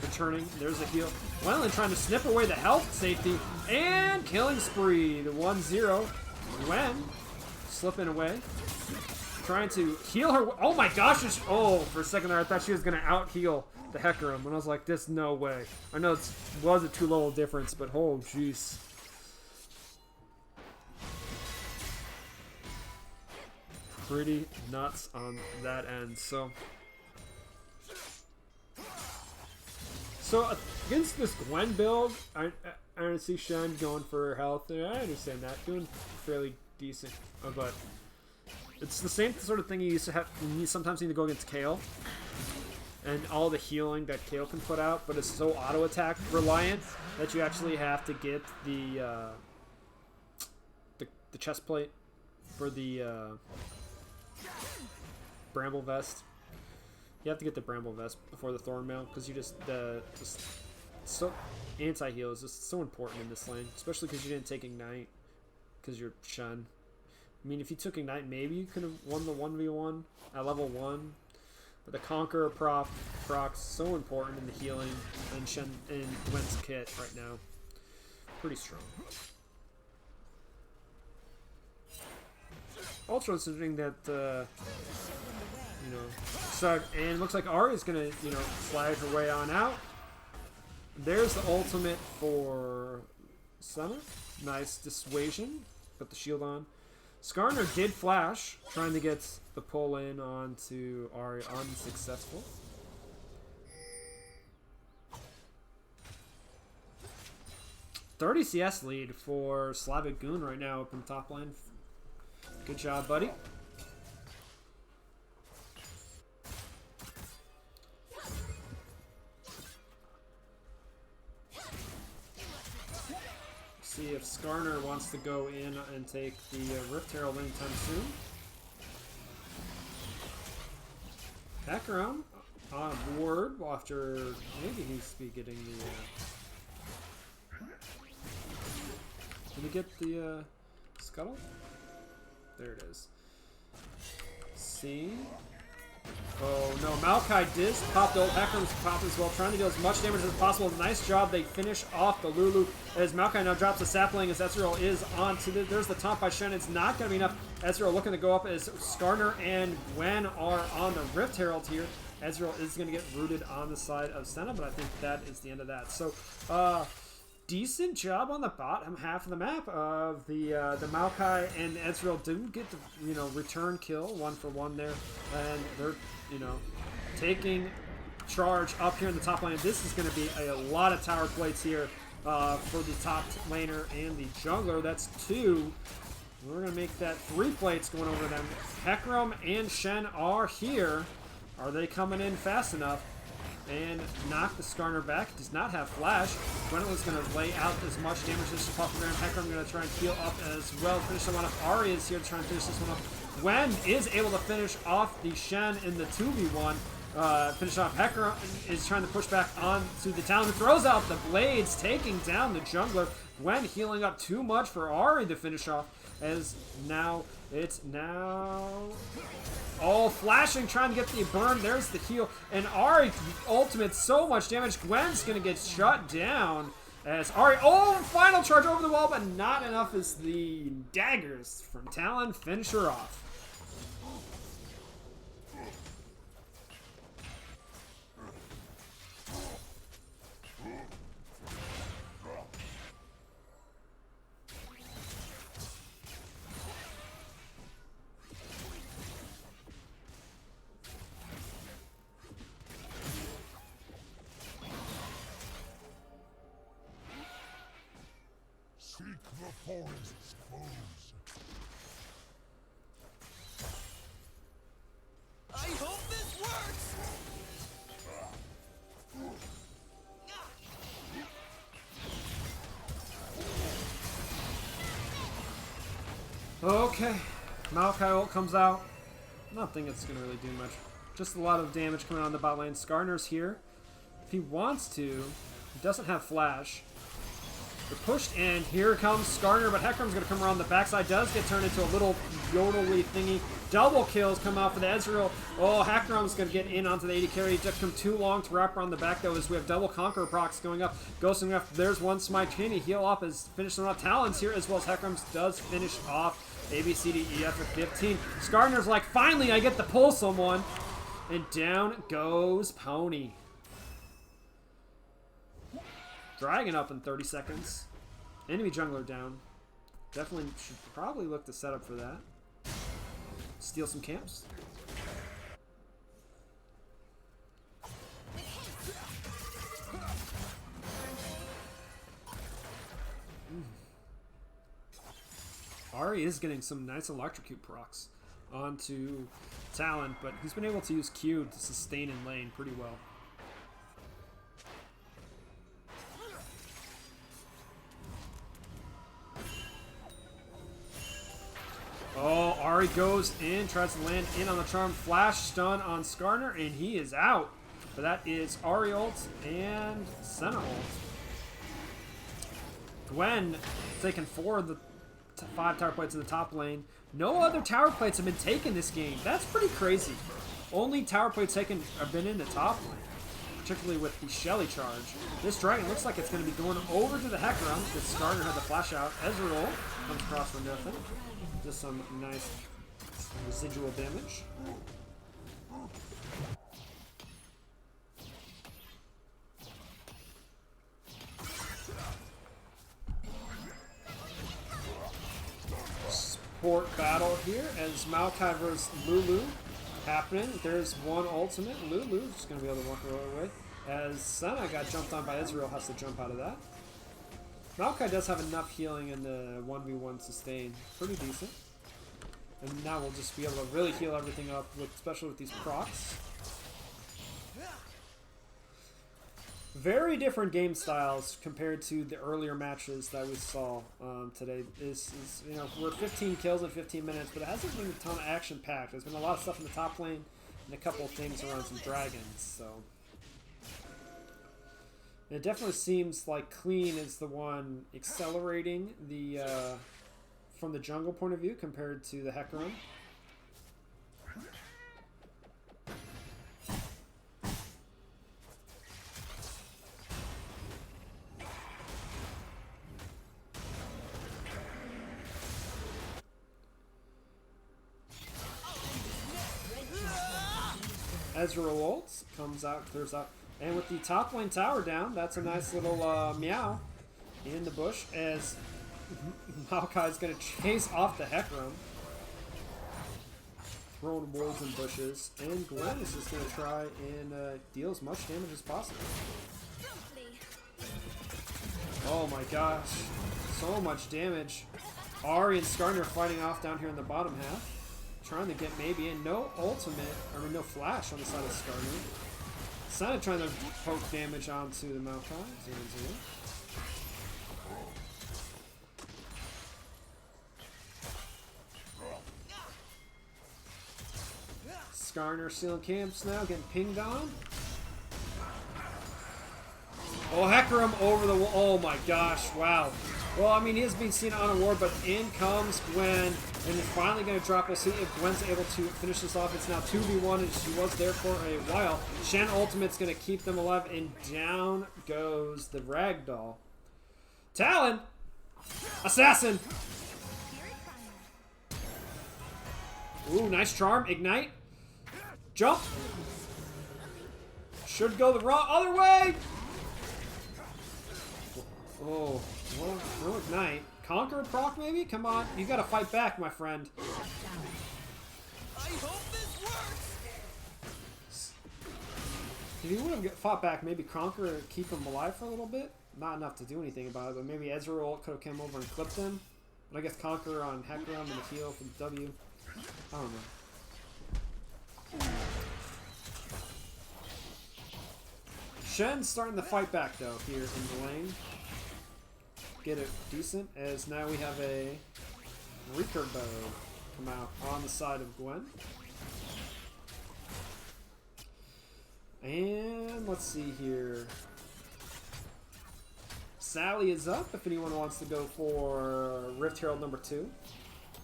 Returning, there's a heal. Gwendolyn trying to snip away the health safety and killing spree. The 1-0. Gwen slipping away. Trying to heal her. Oh my gosh. Oh, for a second there, I thought she was going to out heal the Hecarim. And I was like, this, no way. I know it was a 2-level difference, but oh, jeez. Pretty nuts on that end. So against this Gwen build, I don't see Shen going for health. I understand that. Doing fairly decent. But it's the same sort of thing you used to have. You sometimes need to go against Kayle. And all the healing that Kayle can put out. But it's so auto-attack reliant that you actually have to get the chest plate for the Bramble Vest. You have to get the Bramble Vest before the Thorn Mail, because you just so anti-heal is just so important in this lane, especially because you didn't take Ignite, because you're Shen. I mean, if you took Ignite, maybe you could have won the 1v1 at level 1, but the Conqueror proc's so important in the healing, and Shen and Gwen's kit right now. Pretty strong. Also, it's interesting that you know, so, and it looks like Ahri's gonna, you know, slide her way on out. There's the ultimate for Senna. Nice dissuasion. Put the shield on. Skarner did flash, trying to get the pull in onto Ahri, unsuccessful. .30 CS lead for Slavic Goon right now up in the top lane. Good job, buddy. See if Skarner wants to go in and take the Rift Herald anytime soon. Hecarim on board after maybe he's be getting the. Did he get the scuttle? There it is. See. Oh no, Maokai Diz popped ult, Hecarim's popped as well, trying to deal as much damage as possible. Nice job, they finish off the Lulu as Maokai now drops a sapling as Ezreal is on to there's the taunt by Shen. It's not going to be enough. Ezreal looking to go up as Skarner and Gwen are on the Rift Herald here. Ezreal is going to get rooted on the side of Senna, but I think that is the end of that. So, decent job on the bottom half of the map of the Maokai and Ezreal do get the, you know, return kill 1-for-1 there, and they're, you know, taking charge up here in the top lane. This is going to be a lot of tower plates here for the top laner and the jungler. That's 2. We're going to make that 3 plates going over them. Hecarim and Shen are here. Are they coming in fast enough? And knock the Skarner back. Does not have flash. Gwendolyn's going to lay out as much damage as she possibly can. Hecarim going to try and heal up as well. Finish the one up. Ahri is here to try and finish this one up. Gwen is able to finish off the Shen in the 2v1. Finish off. Hecarim is trying to push back onto the Talon. Throws out the blades, taking down the jungler. Gwen healing up too much for Ahri to finish off. As now, it's now all flashing, trying to get the burn. There's the heal. And Ahri ultimate, so much damage. Gwen's going to get shut down. As Ahri, oh, final charge over the wall, but not enough as the daggers from Talon finish her off. Seek the forest's foes. I hope this works! Okay. Maokai ult comes out. I don't think it's going to really do much. Just a lot of damage coming on the bot lane. Skarner's here. If he wants to, he doesn't have flash. They're pushed in. Here comes Skarner, but Hecarim's going to come around the backside. Does get turned into a little yodely thingy. Double kills come out for the Ezreal. Oh, Hecarim's going to get in onto the AD carry. It took him too long to wrap around the back, though, as we have double Conqueror procs going up. Ghosting up. There's one smite. Can he heal up as finishing off Talons here, as well as Hecarim does finish off A, B, C, D, E, F at 15. Skarner's like, finally, I get to pull someone. And down goes Pony. Dragon up in 30 seconds. Enemy jungler down. Definitely should probably look to set up for that. Steal some camps. Ahri is getting some nice electrocute procs onto Talon, but he's been able to use Q to sustain in lane pretty well. Oh, Ahri goes in, tries to land in on the charm. Flash stun on Skarner, and he is out. But that is Ahri ult and Senna ult. Gwen taking 4 of the 5 tower plates in the top lane. No other tower plates have been taken this game. That's pretty crazy. Only tower plates taken have been in the top lane, particularly with the Shelly charge. This dragon looks like it's going to be going over to the Hecarim because Skarner had the flash out. Ezreal comes across for nothing. Just some nice residual damage. Support battle here as Maokai vs. Lulu happening. There's one ultimate. Lulu's going to be able to walk her away. As Senna got jumped on by Ezreal, has to jump out of that. Maokai does have enough healing in the 1v1 sustain. Pretty decent. And now we'll just be able to really heal everything up, with, especially with these procs. Very different game styles compared to the earlier matches that we saw today. You know, we're 15 kills in 15 minutes, but it hasn't been a ton of action packed. There's been a lot of stuff in the top lane and a couple of things around some dragons. So it definitely seems like Clean is the one accelerating the from the jungle point of view compared to the Hecarim. Ezreal ult comes out, clears out, and with the top lane tower down, that's a nice little meow in the bush as Maokai is going to chase off the Hecarim, throwing wolves and bushes, and Gwen is just going to try and deal as much damage as possible. Oh my gosh, so much damage. Ahri and Skarner fighting off down here in the bottom half. Trying to get maybe in. No ultimate, I mean no flash on the side of Skarner. Senna trying to poke damage onto the Maokai. 0-0. Skarner stealing camps now, getting pinged on. Oh, Hecarim over the wall. Oh my gosh, wow. Well, I mean, he is being seen on a ward, but in comes Gwen, and is finally going to drop. We'll see if Gwen's able to finish this off. It's now 2v1, and she was there for a while. Shen Ultimate's going to keep them alive, and down goes the Ragdoll. Talon! Assassin! Ooh, nice charm. Ignite. Jump. Should go the wrong other way. Oh, no ignite. Conquer proc maybe? Come on, you gotta fight back, my friend. I hope this works. If he would have fought back, maybe Conquer and keep him alive for a little bit. Not enough to do anything about it, but maybe Ezreal could have come over and clipped him. But I guess Conquer on Hecarim and the heal for the W. I don't know. Shen's starting to fight back though here in the lane. Get it decent as now we have a Ricardo come out on the side of Gwen. And let's see here. Sally is up if anyone wants to go for Rift Herald number 2.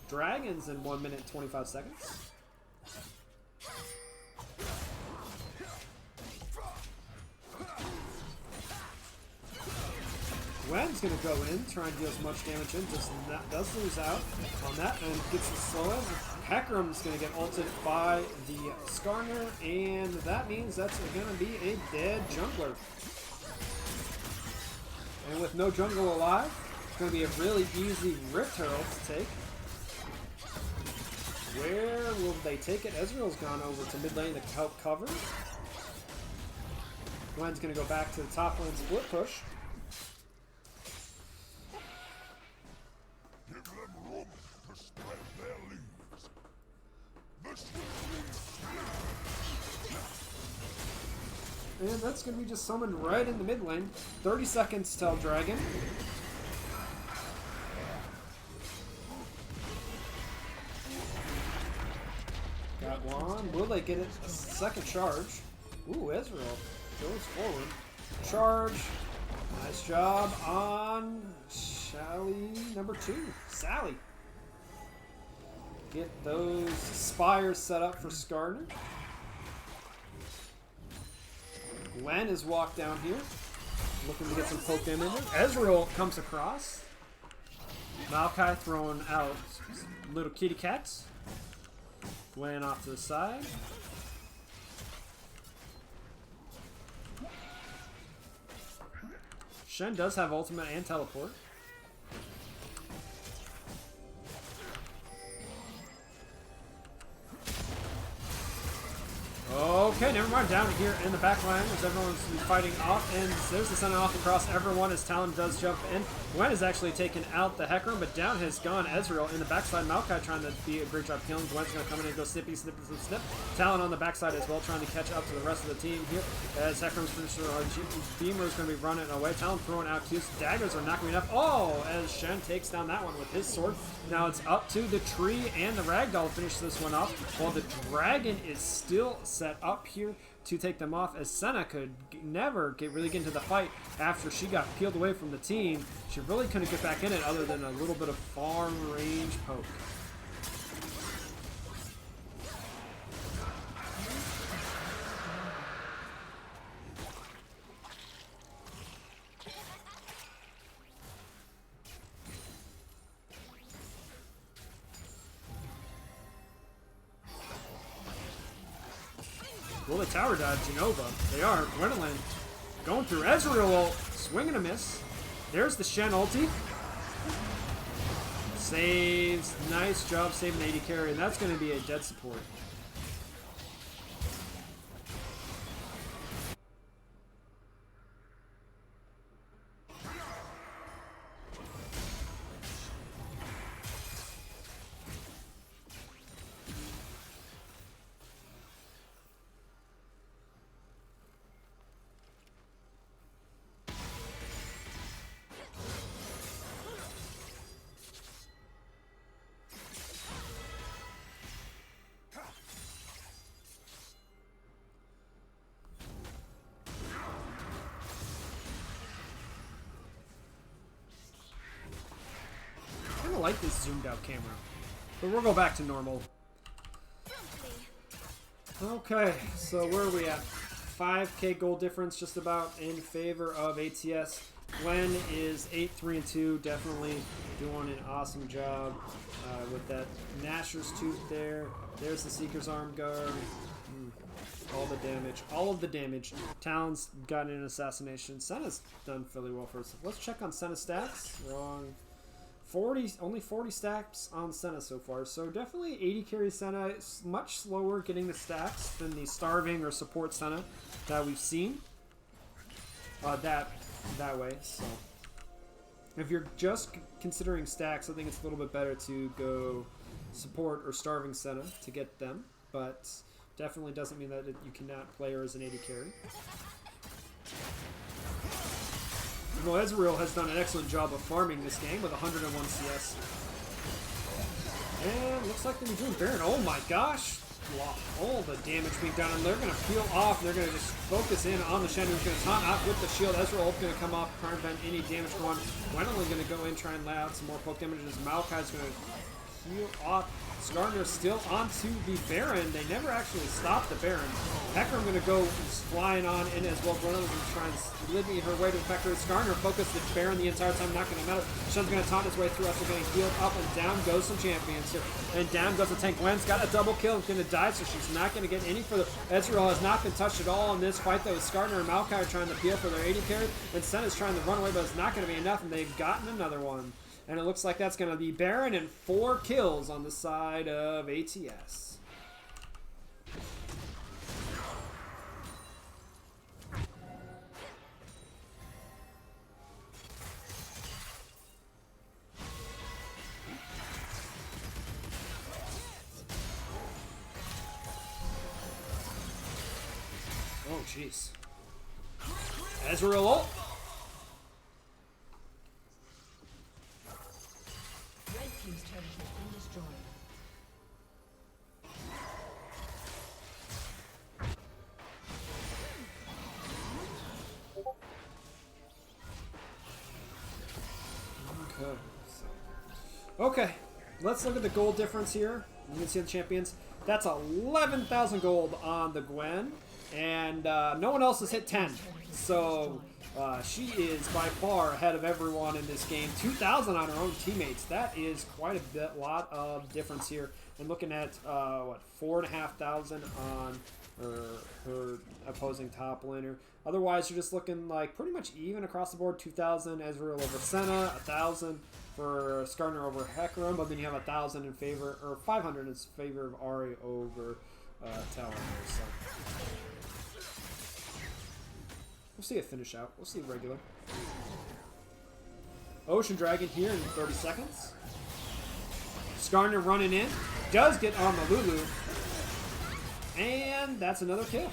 Dragons in 1 minute 25 seconds. Gwen's going to go in, try and deal as much damage in, just does lose out on that, and gets the slow in. Hecarim's going to get ulted by the Skarner, and that means that's going to be a dead jungler. And with no jungle alive, it's going to be a really easy Rift Herald to take. Where will they take it? Ezreal's gone over to mid lane to help cover. Gwen's going to go back to the top lane split push. And that's going to be just summoned right in the mid lane. 30 seconds till Dragon. Got one. Will they get it? A second charge. Ooh, Ezreal goes forward. Charge. Nice job on Sally number 2. Sally. Get those spires set up for Skarner. Gwen is walked down here, looking to get some poke damage. Ezreal comes across. Maokai throwing out little kitty cats. Gwen off to the side. Shen does have ultimate and teleport. Okay, never mind. Down here in the back line as everyone's fighting off, and there's the send off across everyone as Talon does jump in. Gwen is actually taken out the Hecarim, but down has gone Ezreal in the backside. Maokai trying to be a great job killing. Gwen's going to come in and go snippy, snip, snip, snip. Talon on the backside as well, trying to catch up to the rest of the team here. As Hecarim's finished, Beamer is going to be running away. Talon throwing out Q's. Daggers are not going enough. Oh, as Shen takes down that one with his sword. Now it's up to the tree and the ragdoll to finish this one off, while the dragon is still set up here to take them off, as Senna could never really get into the fight after she got peeled away from the team. She really couldn't get back in it other than a little bit of farm range poke. Will the tower dodge Genova? They are. Gwendolyn going through. Ezreal ult. Swing and a miss. There's the Shen ulti. Saves. Nice job saving the AD carry. And that's going to be a dead support. I like this zoomed out camera, but we'll go back to normal. Okay, so where are we at? 5k gold difference just about in favor of ATS. Gwen is 8-3-2, definitely doing an awesome job with that Nashor's Tooth there. There's the Seeker's Arm Guard. All the damage, all of the damage. Talon's got an assassination. Senna's done fairly well for us. Let's check on Senna's stats. Wrong. Only 40 stacks on Senna so far, so definitely 80 carry Senna. It's much slower getting the stacks than the starving or support Senna that we've seen. That way. So if you're just considering stacks, I think it's a little bit better to go support or starving Senna to get them, but definitely doesn't mean that you cannot play her as an 80 carry. Well, Ezreal has done an excellent job of farming this game with 101 CS. looks like they're doing Baron. Oh my gosh. All the damage being done, and they're going to peel off. They're going to just focus in on the Shen, who's going to taunt out with the shield. Ezreal going to come off, try and prevent any damage going. Gwendolyn going to go in, try and lay out some more poke damage. Maokai's going to heal off. Skarner's still onto the Baron. They never actually stopped the Baron. Hecarim going to go flying on in as well. Gwendolyn's going to try and living her way to the Pecker. Skarner focused the Baron the entire time, not going to matter. Shen's going to taunt his way through. After getting healed up, and down goes some champions here. And down goes the tank. Gwen's got a double kill. Is going to die, so she's not going to get any further. Ezreal has not been touched at all in this fight, though. Skarner and Maokai are trying to peel for their AD carry. And Senna's trying to run away, but it's not going to be enough, and they've gotten another one. And it looks like that's going to be Baron and 4 kills on the side of ATS. Oh, jeez. Ezreal ult. Team's turret has been destroyed. Okay, let's look at the gold difference here. You can see the champions. That's 11,000 gold on the Gwen, and no one else has hit 10. So she is by far ahead of everyone in this game. 2,000 on her own teammates. That is quite a lot of difference here. And looking at what, 4,500 on her opposing top laner. Otherwise, you're just looking like pretty much even across the board. 2,000 Ezreal over Senna, 1,000 for Skarner over Hecarim, but then you have 1,000 in favor, or 500 in favor of Ahri over Talon. So we'll see it finish out. We'll see regular. Ocean Dragon here in 30 seconds. Skarner running in, does get on the Lulu, and that's another kill.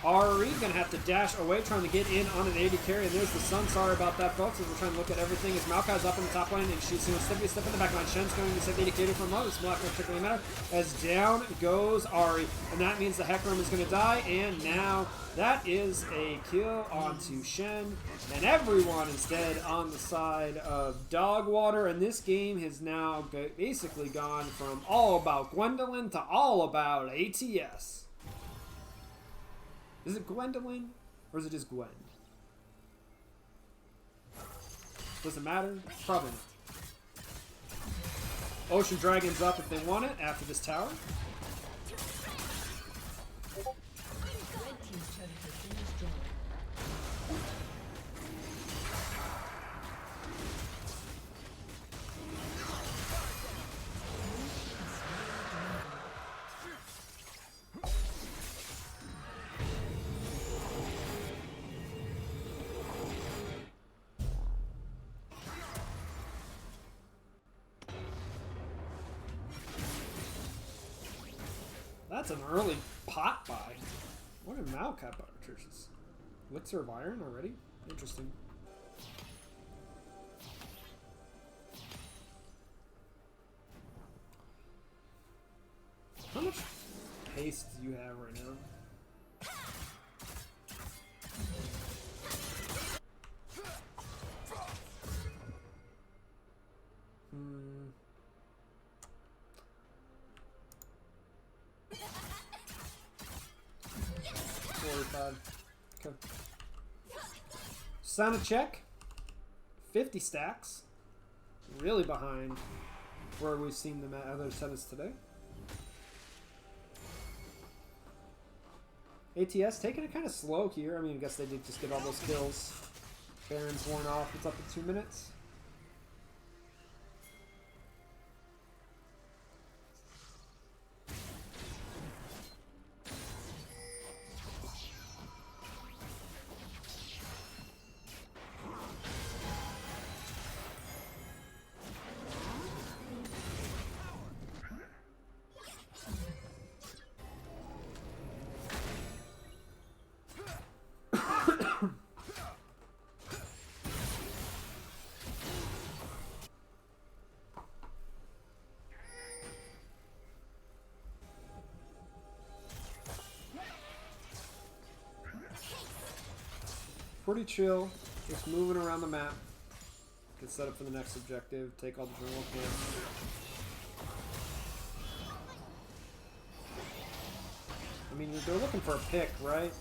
Ahri gonna have to dash away, trying to get in on an AD carry, and there's the Sun. Sorry about that, folks, as we're trying to look at everything. As Maokai's up in the top lane, and she's going to step in the back line. Shen's going to set the indicator for a moment. It's not going to particularly matter. As down goes Ahri, and that means the Hecarim is going to die, and now that is a kill onto Shen, and everyone is dead on the side of Dogwater, and this game has now basically gone from all about Gwendolyn to all about ATS. Is it Gwendolyn, or is it just Gwen? Does it matter? Probably not. Ocean Dragon's up if they want it after this tower. Red team's turret has been destroyed. That's an early pot buy. What did Maokai buy? Elixir of Iron already? Interesting. How much haste do you have right now? Hmm. 45. Okay. Sana check. 50 stacks. Really behind where we've seen them at other settings today. ATS taking it kind of slow here. I mean, I guess they did just get all those kills. Baron's worn off. It's up to 2 minutes. pretty chill. Just moving around the map. Get set up for the next objective. Take all the general camps. I mean, they're looking for a pick, right?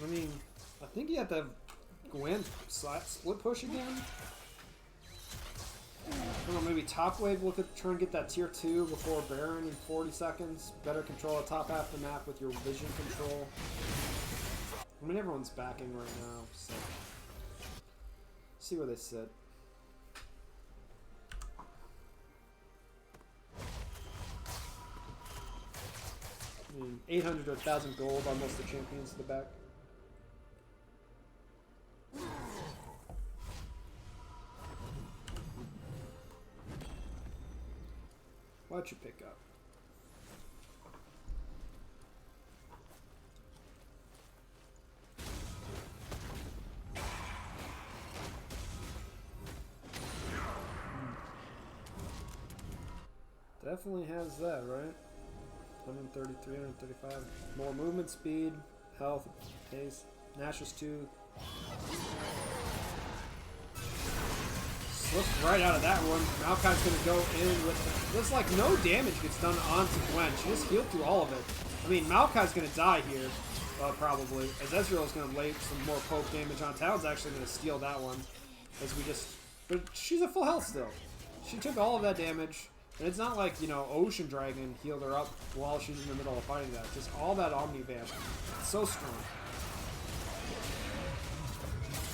I mean, I think you have to have Gwen split push again. I don't know, maybe top wave, look at try and get that tier 2 before Baron in 40 seconds. Better control the top half of the map with your vision control. I mean, everyone's backing right now, so see where they sit. I mean, 800 to 1,000 gold on most of the champions to the back. Why'd you pick up? Definitely has that, right? 130, 335. More movement speed, health, pace. Nash's 2. Slipped right out of that one. Maokai's gonna go in with there's like no damage gets done onto Gwen. She just healed through all of it. I mean, Maokai's gonna die here, probably. As Ezreal's gonna lay some more poke damage on. Talon's actually gonna steal that one. But she's at full health still. She took all of that damage. And it's not like, you know, Ocean Dragon healed her up while she's in the middle of fighting that. Just all that Omni Vamp. It's so strong.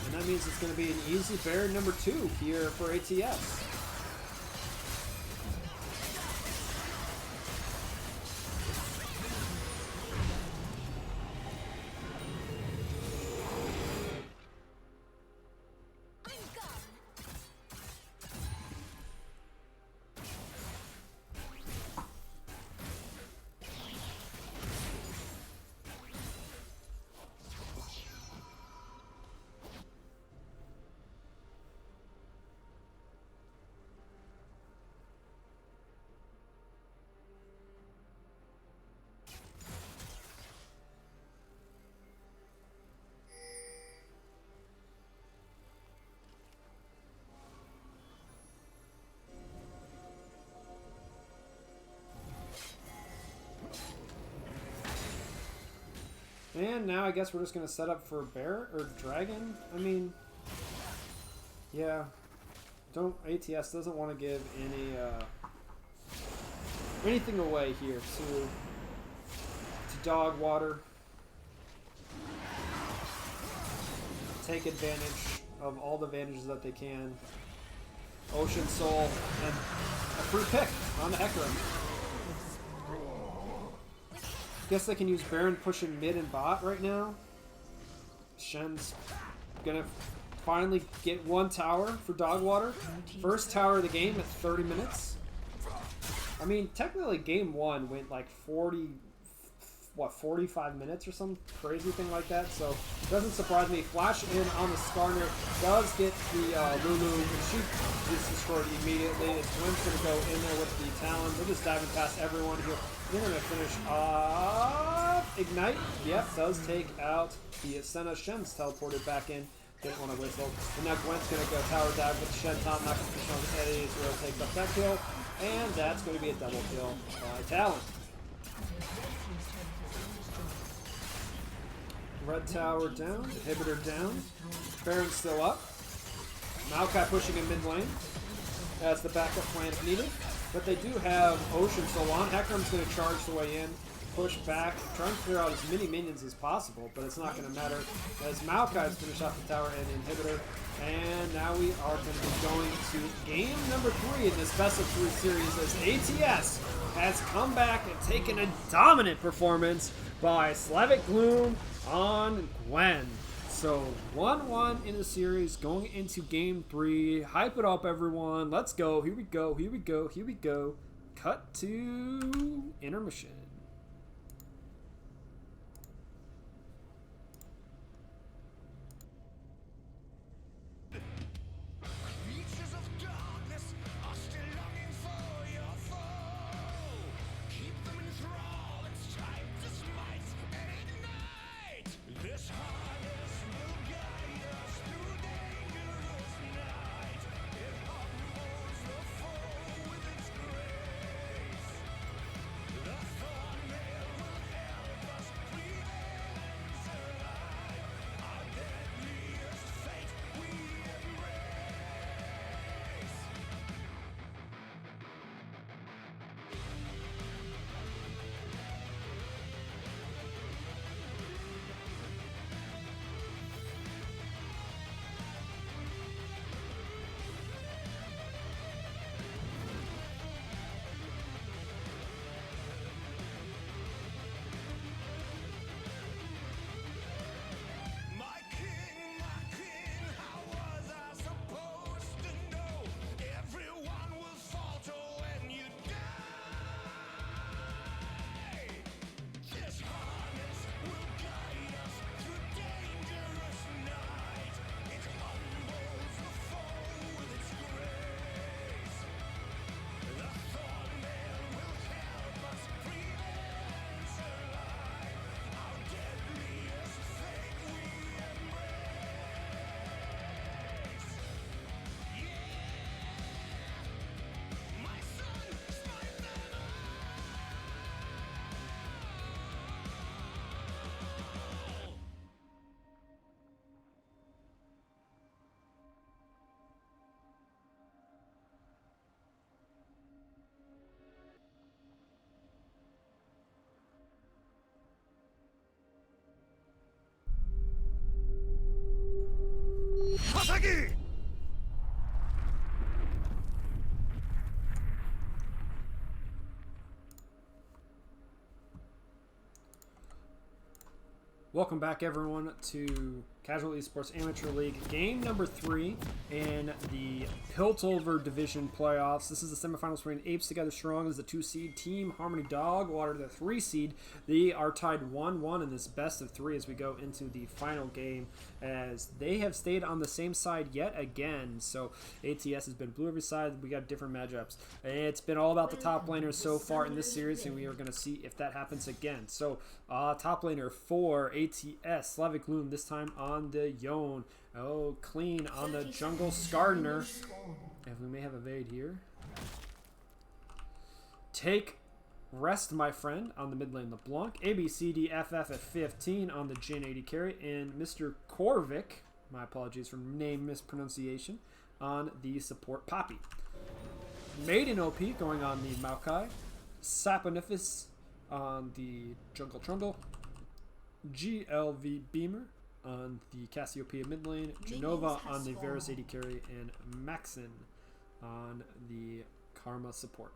And that means it's going to be an easy Baron number 2 here for ATS. And now I guess we're just going to set up for Bear or Dragon. I mean, yeah. ATS doesn't want to give anything away here to Dogwater. Take advantage of all the advantages that they can. Ocean Soul and a free pick on the Hecarim. Guess they can use Baron pushing mid and bot right now. Shen's gonna finally get one tower for Dogwater. First tower of the game at 30 minutes. I mean, technically game 1 went like 45 minutes or some crazy thing like that, so it doesn't surprise me. Flash in on the Skarner, does get the Lulu, and she gets destroyed immediately. Gwen's going to go in there with the Talon. They're just diving past everyone here. They're going to finish off. Ignite, yep, does take out the Senna. Shen's teleported back in. Didn't want to whistle. And now Gwen's going to go tower dive with the Shen top, not going to finish on the Eddie. Israel takes up that kill, and that's going to be a double kill by Talon. Red tower down, inhibitor down, Baron's still up. Maokai pushing in mid lane as the backup plan if needed. But they do have Ocean Soul on. Hecarim's going to charge the way in, push back, try and clear out as many minions as possible, but it's not going to matter as Maokai's finished off the tower and the inhibitor. And now we are going to be going to game number 3 in this best of 3 series as ATS has come back and taken a dominant performance by Slavic Gloom on Gwen. So 1-1 in the series going into game 3. Hype it up, everyone. Let's go. Here we go. Here we go. Here we go. Cut to intermission. Reaches of darkness are still Asagi! Welcome back, everyone, to Casual Esports Amateur League game number 3 in the Piltover Division playoffs. This is the semifinals between Apes Together Strong as the 2 seed, Team Harmony Dogwater the 3 seed. They are tied 1-1 in this best of 3 as we go into the final game, as they have stayed on the same side yet again. So ATS has been blue every side. We got different matchups. It's been all about the top laners so far in this series, and we are going to see if that happens again. So top laner for ATS, Slavic Loom, this time on the Yone. Oh, clean on the Jungle Skarner. And we may have evade here. Take rest, my friend, on the mid lane LeBlanc. ABCDFF at 15 on the Jin 80 carry. And Mr. Korvik, my apologies for name mispronunciation, on the support Poppy. Maiden OP going on the Maokai. Saponifus on the Jungle Trundle. GLV Beamer on the Cassiopeia mid lane, Genova on the Varus 80 carry, and Maxon on the Karma support.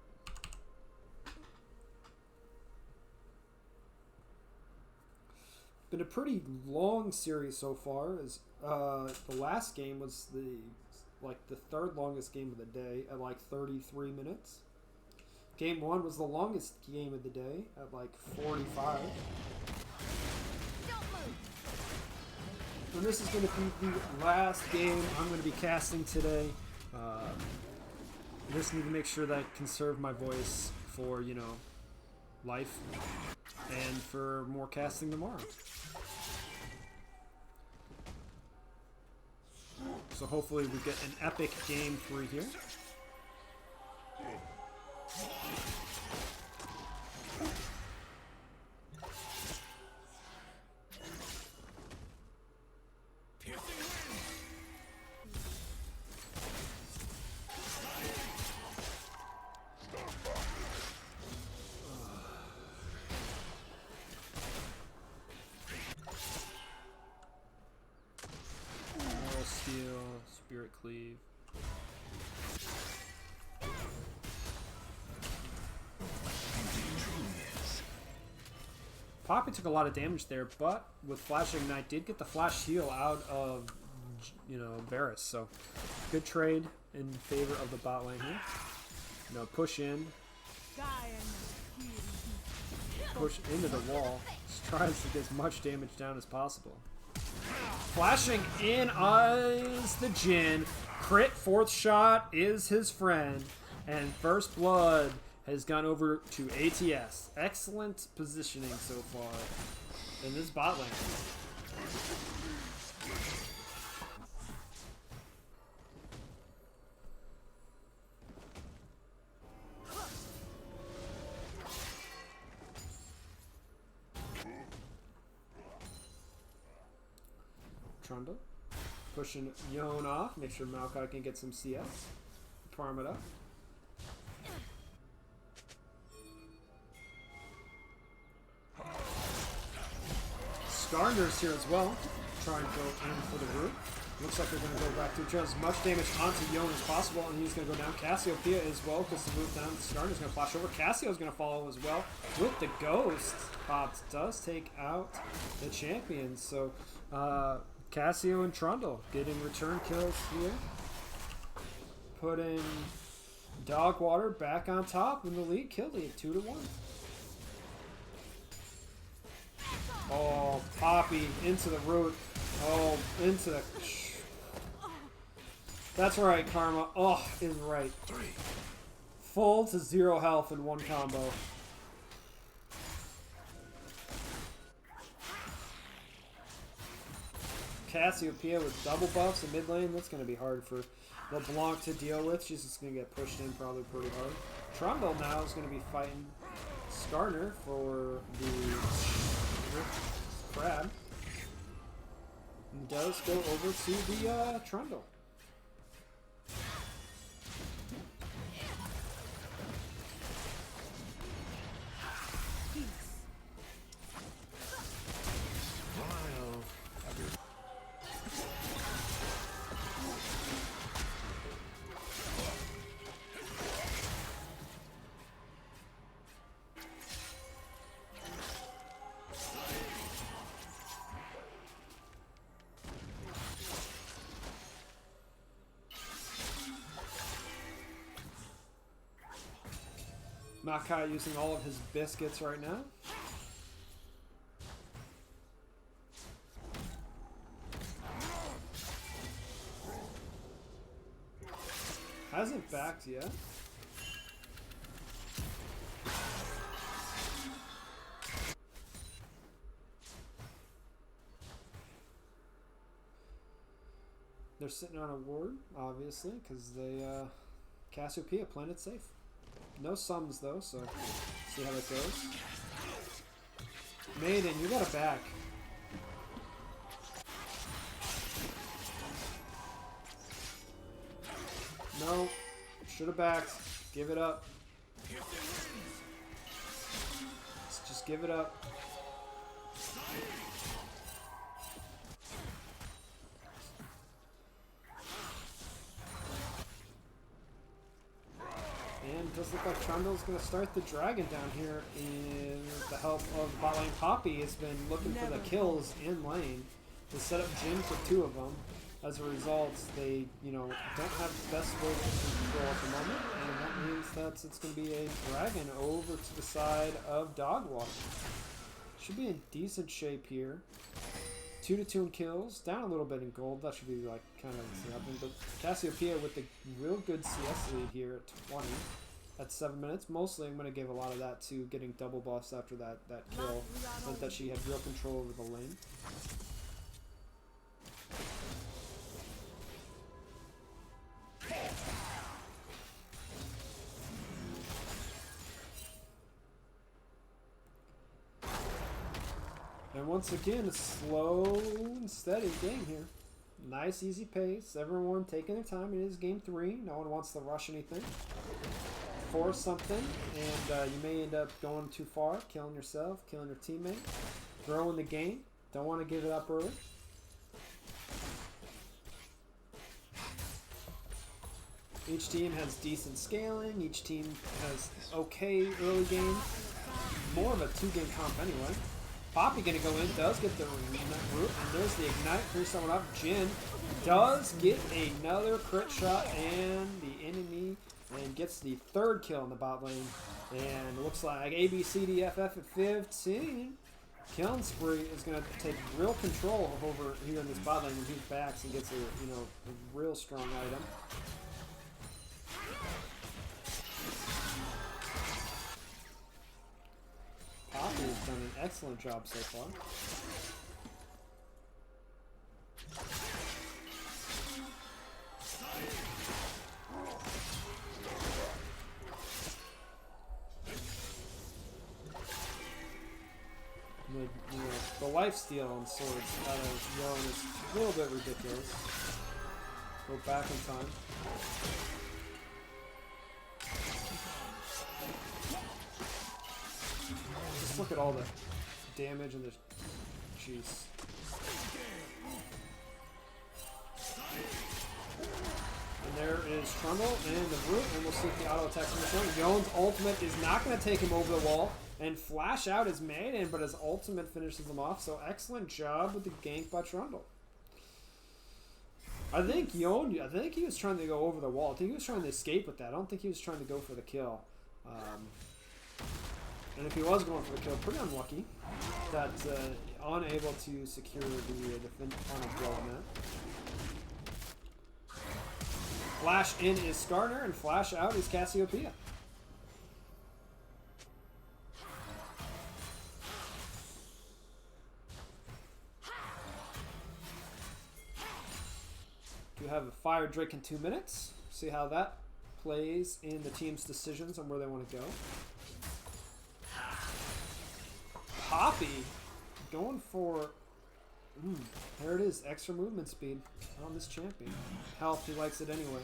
Been a pretty long series so far, as the last game was the third longest game of the day at like 33 minutes. Game 1 was the longest game of the day at like 45. And this is going to be the last game I'm going to be casting today. I just need to make sure that I conserve my voice for, you know, life and for more casting tomorrow. So hopefully we get an epic game 3 here. Spirit Cleave. Poppy took a lot of damage there, but with Flash Ignite did get the Flash Heal out of, you know, Varus. So good trade in favor of the bot lane here. You know, push in, push into the wall. Just tries to get as much damage down as possible. Flashing in is the Jin. Crit, 4th shot is his friend. And first blood has gone over to ATS. Excellent positioning so far in this bot lane. Trundle pushing Yon off. Make sure Maokai can get some CS. Farm it up. Skarner's here as well. Trying to go in for the root. Looks like they're going to go back to as much damage onto Yon as possible, and he's going to go down. Cassiopeia as well, because the root down. Skarner's going to flash over. Cassio's going to follow as well with the ghost. Pops does take out the champion. So Cassio and Trundle getting return kills here. Putting Dogwater back on top in the lead. Kill lead 2-1. Oh, Poppy into the root. Oh, into the... That's right, Karma. Oh, is right. Full to 0 health in one combo. Cassiopeia with double buffs in mid lane. That's going to be hard for LeBlanc to deal with. She's just going to get pushed in probably pretty hard. Trundle now is going to be fighting Skarner for the crab. And does go over to the Trundle. Makai using all of his biscuits right now. Hasn't backed yet. They're sitting on a ward, obviously, because they Cassiopeia playing it safe. No sums though, so see how that goes. Maiden, you got a back. No, should have backed. Give it up. Just give it up. And it does look like Trundle's going to start the dragon down here in the help of bot lane. Poppy has been looking for the kills in lane to set up Jhin for 2 of them. As a result, they, don't have the best way to control at the moment, and that means that it's going to be a dragon over to the side of Dogwater. Should be in decent shape here. 2-2 in kills, down a little bit in gold. That should be like kind of something. But Cassiopeia with the real good CS lead here at 20 at 7 minutes. Mostly, I'm going to give a lot of that to getting double buffs after that kill, so that she had real control over the lane. And once again, a slow and steady game here. Nice, easy pace. Everyone taking their time. It is game 3. No one wants to rush anything. Force something, and you may end up going too far, killing yourself, killing your teammate, throwing the game. Don't want to give it up early. Each team has decent scaling. Each team has okay early game. More of a 2-game comp anyway. Poppy gonna go in, does get the root, and there's the ignite, clears someone up. Jhin does get another crit shot, and the enemy and gets the 3rd kill in the bot lane. And it looks like ABCDFF at 15. Killing Spree is gonna take real control over here in this bot lane when he backs and gets a real strong item. Poppy has done an excellent job so far. lifesteal on swords out of Yon is a little bit ridiculous. Go back in time. Just look at all the damage and the... Jeez. And there is Trundle and the root, and we'll see if the auto attack from the front. Yon's ultimate is not going to take him over the wall, and Flash Out is made in, but his ultimate finishes him off. So excellent job with the gank by Trundle. I think Yon, I think he was trying to go over the wall. I think he was trying to escape with that. I don't think he was trying to go for the kill. And if he was going for the kill, pretty unlucky that unable to secure the final blow on that. Flash in is Skarner, and Flash out is CasualEAL. You have a Fire Drake in 2 minutes. See how that plays in the team's decisions on where they want to go. Poppy going for... there it is, extra movement speed on this champion. Health, he likes it anyway.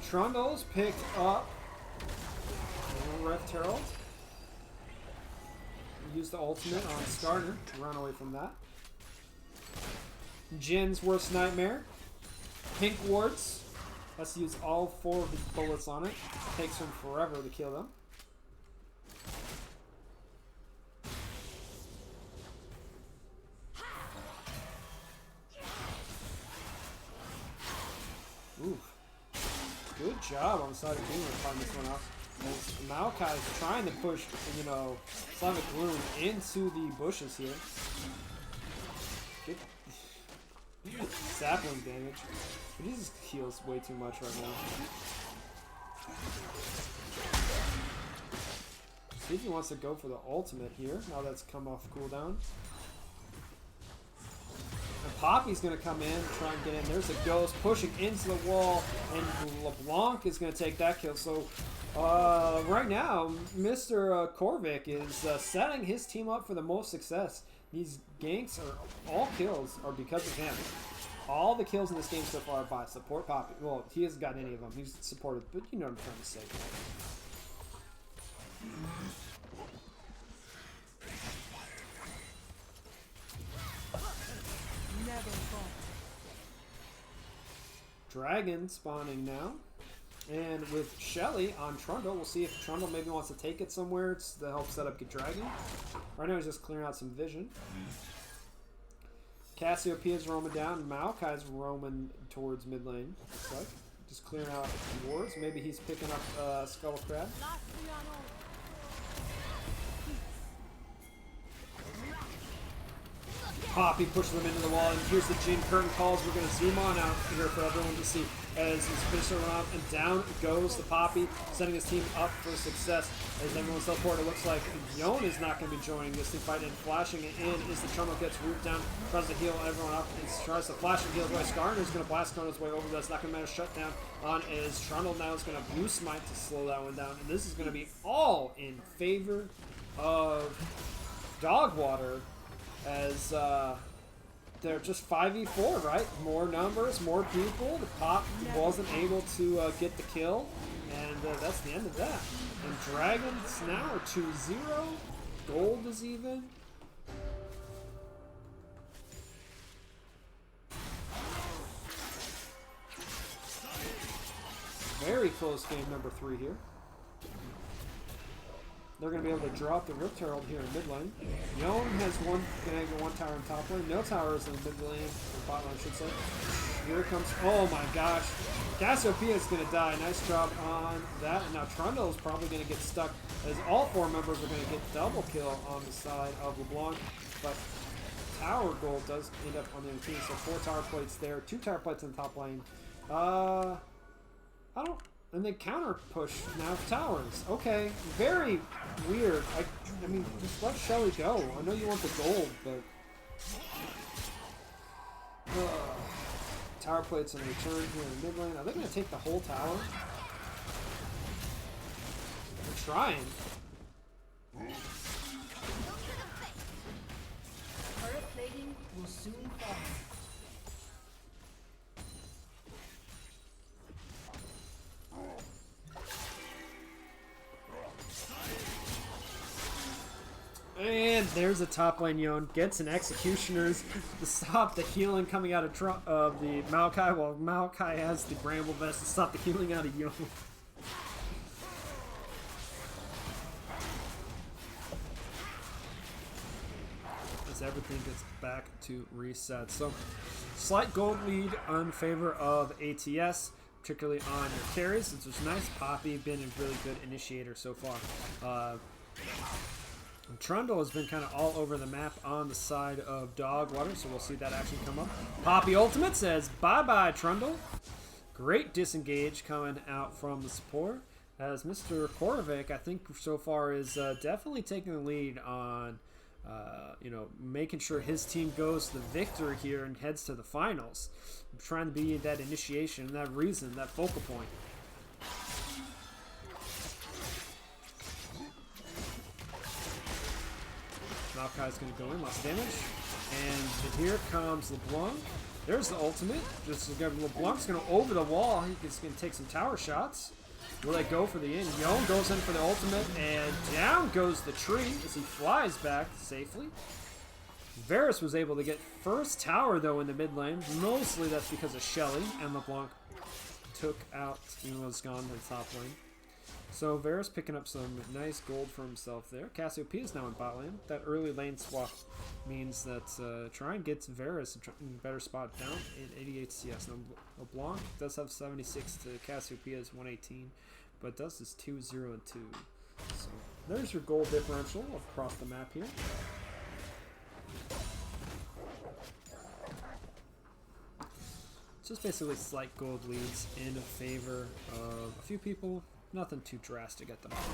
Trundle's picked up Rift Herald. Use the ultimate on Skarner to run away from that. Jin's worst nightmare. Pink wards. Has to use all 4 of his bullets on it. Takes him forever to kill them. Ooh. Good job on the side of King to find this one out. As Maokai's trying to push, you know, Slavic Gloom into the bushes here. Good. Sapling damage. But he just heals way too much right now. See if he wants to go for the ultimate here, now that's come off cooldown. And Poppy's going to come in, try and get in. There's a Ghost pushing into the wall, and LeBlanc is going to take that kill. So right now, Mr. Korvik is setting his team up for the most success. These ganks are all kills are because of him. All the kills in this game so far by support Poppy. Well, he hasn't gotten any of them. He's supported, but you know what I'm trying to say. Dragon spawning now. And with Shelly on Trundle, we'll see if Trundle maybe wants to take it somewhere to help set up Get Dragon. Right now he's just clearing out some vision. CasualEAL's roaming down. Maokai's roaming towards mid lane. Looks like. Just clearing out wards. Maybe he's picking up Skull Crab. Poppy pushes them into the wall, and here's the Jin curtain calls. We're going to zoom on out here for everyone to see as he's finishing around, and down goes the Poppy, setting his team up for success. As everyone's teleported, it looks like Yon is not going to be joining this team fight, and flashing it in as the Trundle gets root down, tries to heal everyone up, and tries to flash and heal away. Skarner is going to blast Skarner's way over. That's not going to matter. Shut down on as Trundle now is going to boost Smite to slow that one down, and this is going to be all in favor of Dogwater. As they're just 5v4, right? More numbers, more people. The Pop wasn't able to get the kill, and that's the end of that. And Dragons now are 2-0. Gold is even. Very close game number 3 here. They're going to be able to drop the Rift Herald here in mid lane. Yon has one tower in top lane. No towers in mid lane, or bot lane, I should say. Here comes, oh my gosh. CasualEAL is going to die. Nice job on that. And now Trundle is probably going to get stuck, as all 4 members are going to get double kill on the side of LeBlanc. But tower gold does end up on the other team. So 4 tower plates there, 2 tower plates in the top lane. And they counter push now towers. Okay, very weird. I mean, just let Shelly go. I know you want the gold, but Tower plates on return here in the mid lane. Are they going to take the whole tower? They're trying. Turret plating will soon fall. And there's a top lane Yon. Gets an Executioners to stop the healing coming out of the Maokai, while Maokai has the Bramble Vest to stop the healing out of Yon. As everything gets back to reset. So, slight gold lead in favor of ATS, particularly on your carries, which is nice. Poppy been a really good initiator so far. Trundle has been kind of all over the map on the side of Dogwater, so we'll see that action come up. Poppy Ultimate says bye-bye, Trundle. Great disengage coming out from the support, as Mr. Korvik, I think so far, is definitely taking the lead on, you know, making sure his team goes to the victor here and heads to the finals. Trying to be that initiation, that reason, that focal point. Maokai's going to go in, lots of damage. And here comes LeBlanc. There's the ultimate. LeBlanc's going to over the wall. He's going to take some tower shots. Will they go for the in? Yon goes in for the ultimate, and down goes the tree as he flies back safely. Varus was able to get first tower, though, in the mid lane. Mostly that's because of Shelly, and LeBlanc took out, was gone to the top lane. So Varus picking up some nice gold for himself there. CasualEAL is now in bot lane. That early lane swap means that Trine gets Varus in a better spot down in 88 CS. Now LeBlanc does have 76 to CasualEAL's 118, but does this 2-0 and 2. So there's your gold differential across the map here. Just basically slight gold leads in favor of a few people. Nothing too drastic at the moment.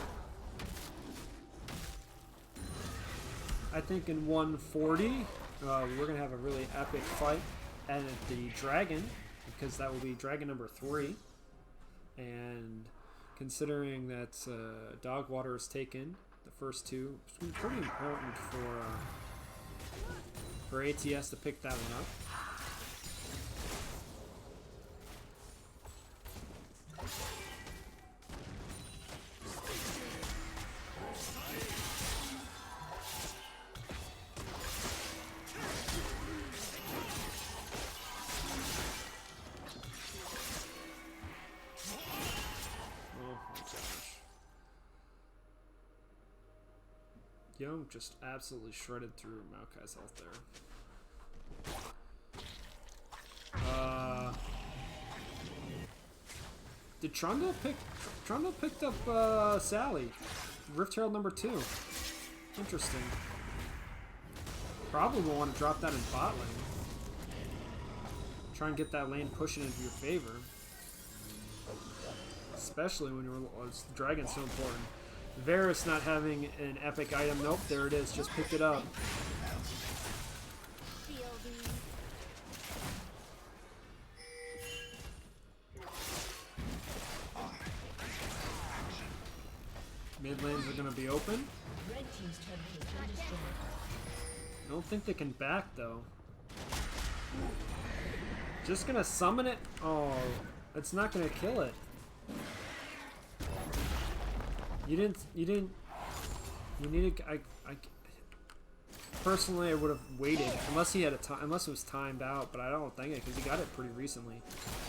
I think in 140, we're going to have a really epic fight at the Dragon, because that will be Dragon number 3. And considering that Dogwater has taken the first 2, it's going to be pretty important for ATS to pick that one up. Young just absolutely shredded through Maokai's health there. Did Trundle pick? Trundle picked up Sally, Rift Herald number 2. Interesting. Probably will want to drop that in bot lane. Try and get that lane pushing into your favor, especially when the Dragon's so important. Varus not having an epic item. Nope, there it is. Just picked it up. Mid lanes are going to be open. Red team's turret has been destroyed. I don't think they can back, though. Just going to summon it. Oh, it's not going to kill it. You needed, personally, I would have waited, unless he had unless it was timed out, but I don't think it, because he got it pretty recently.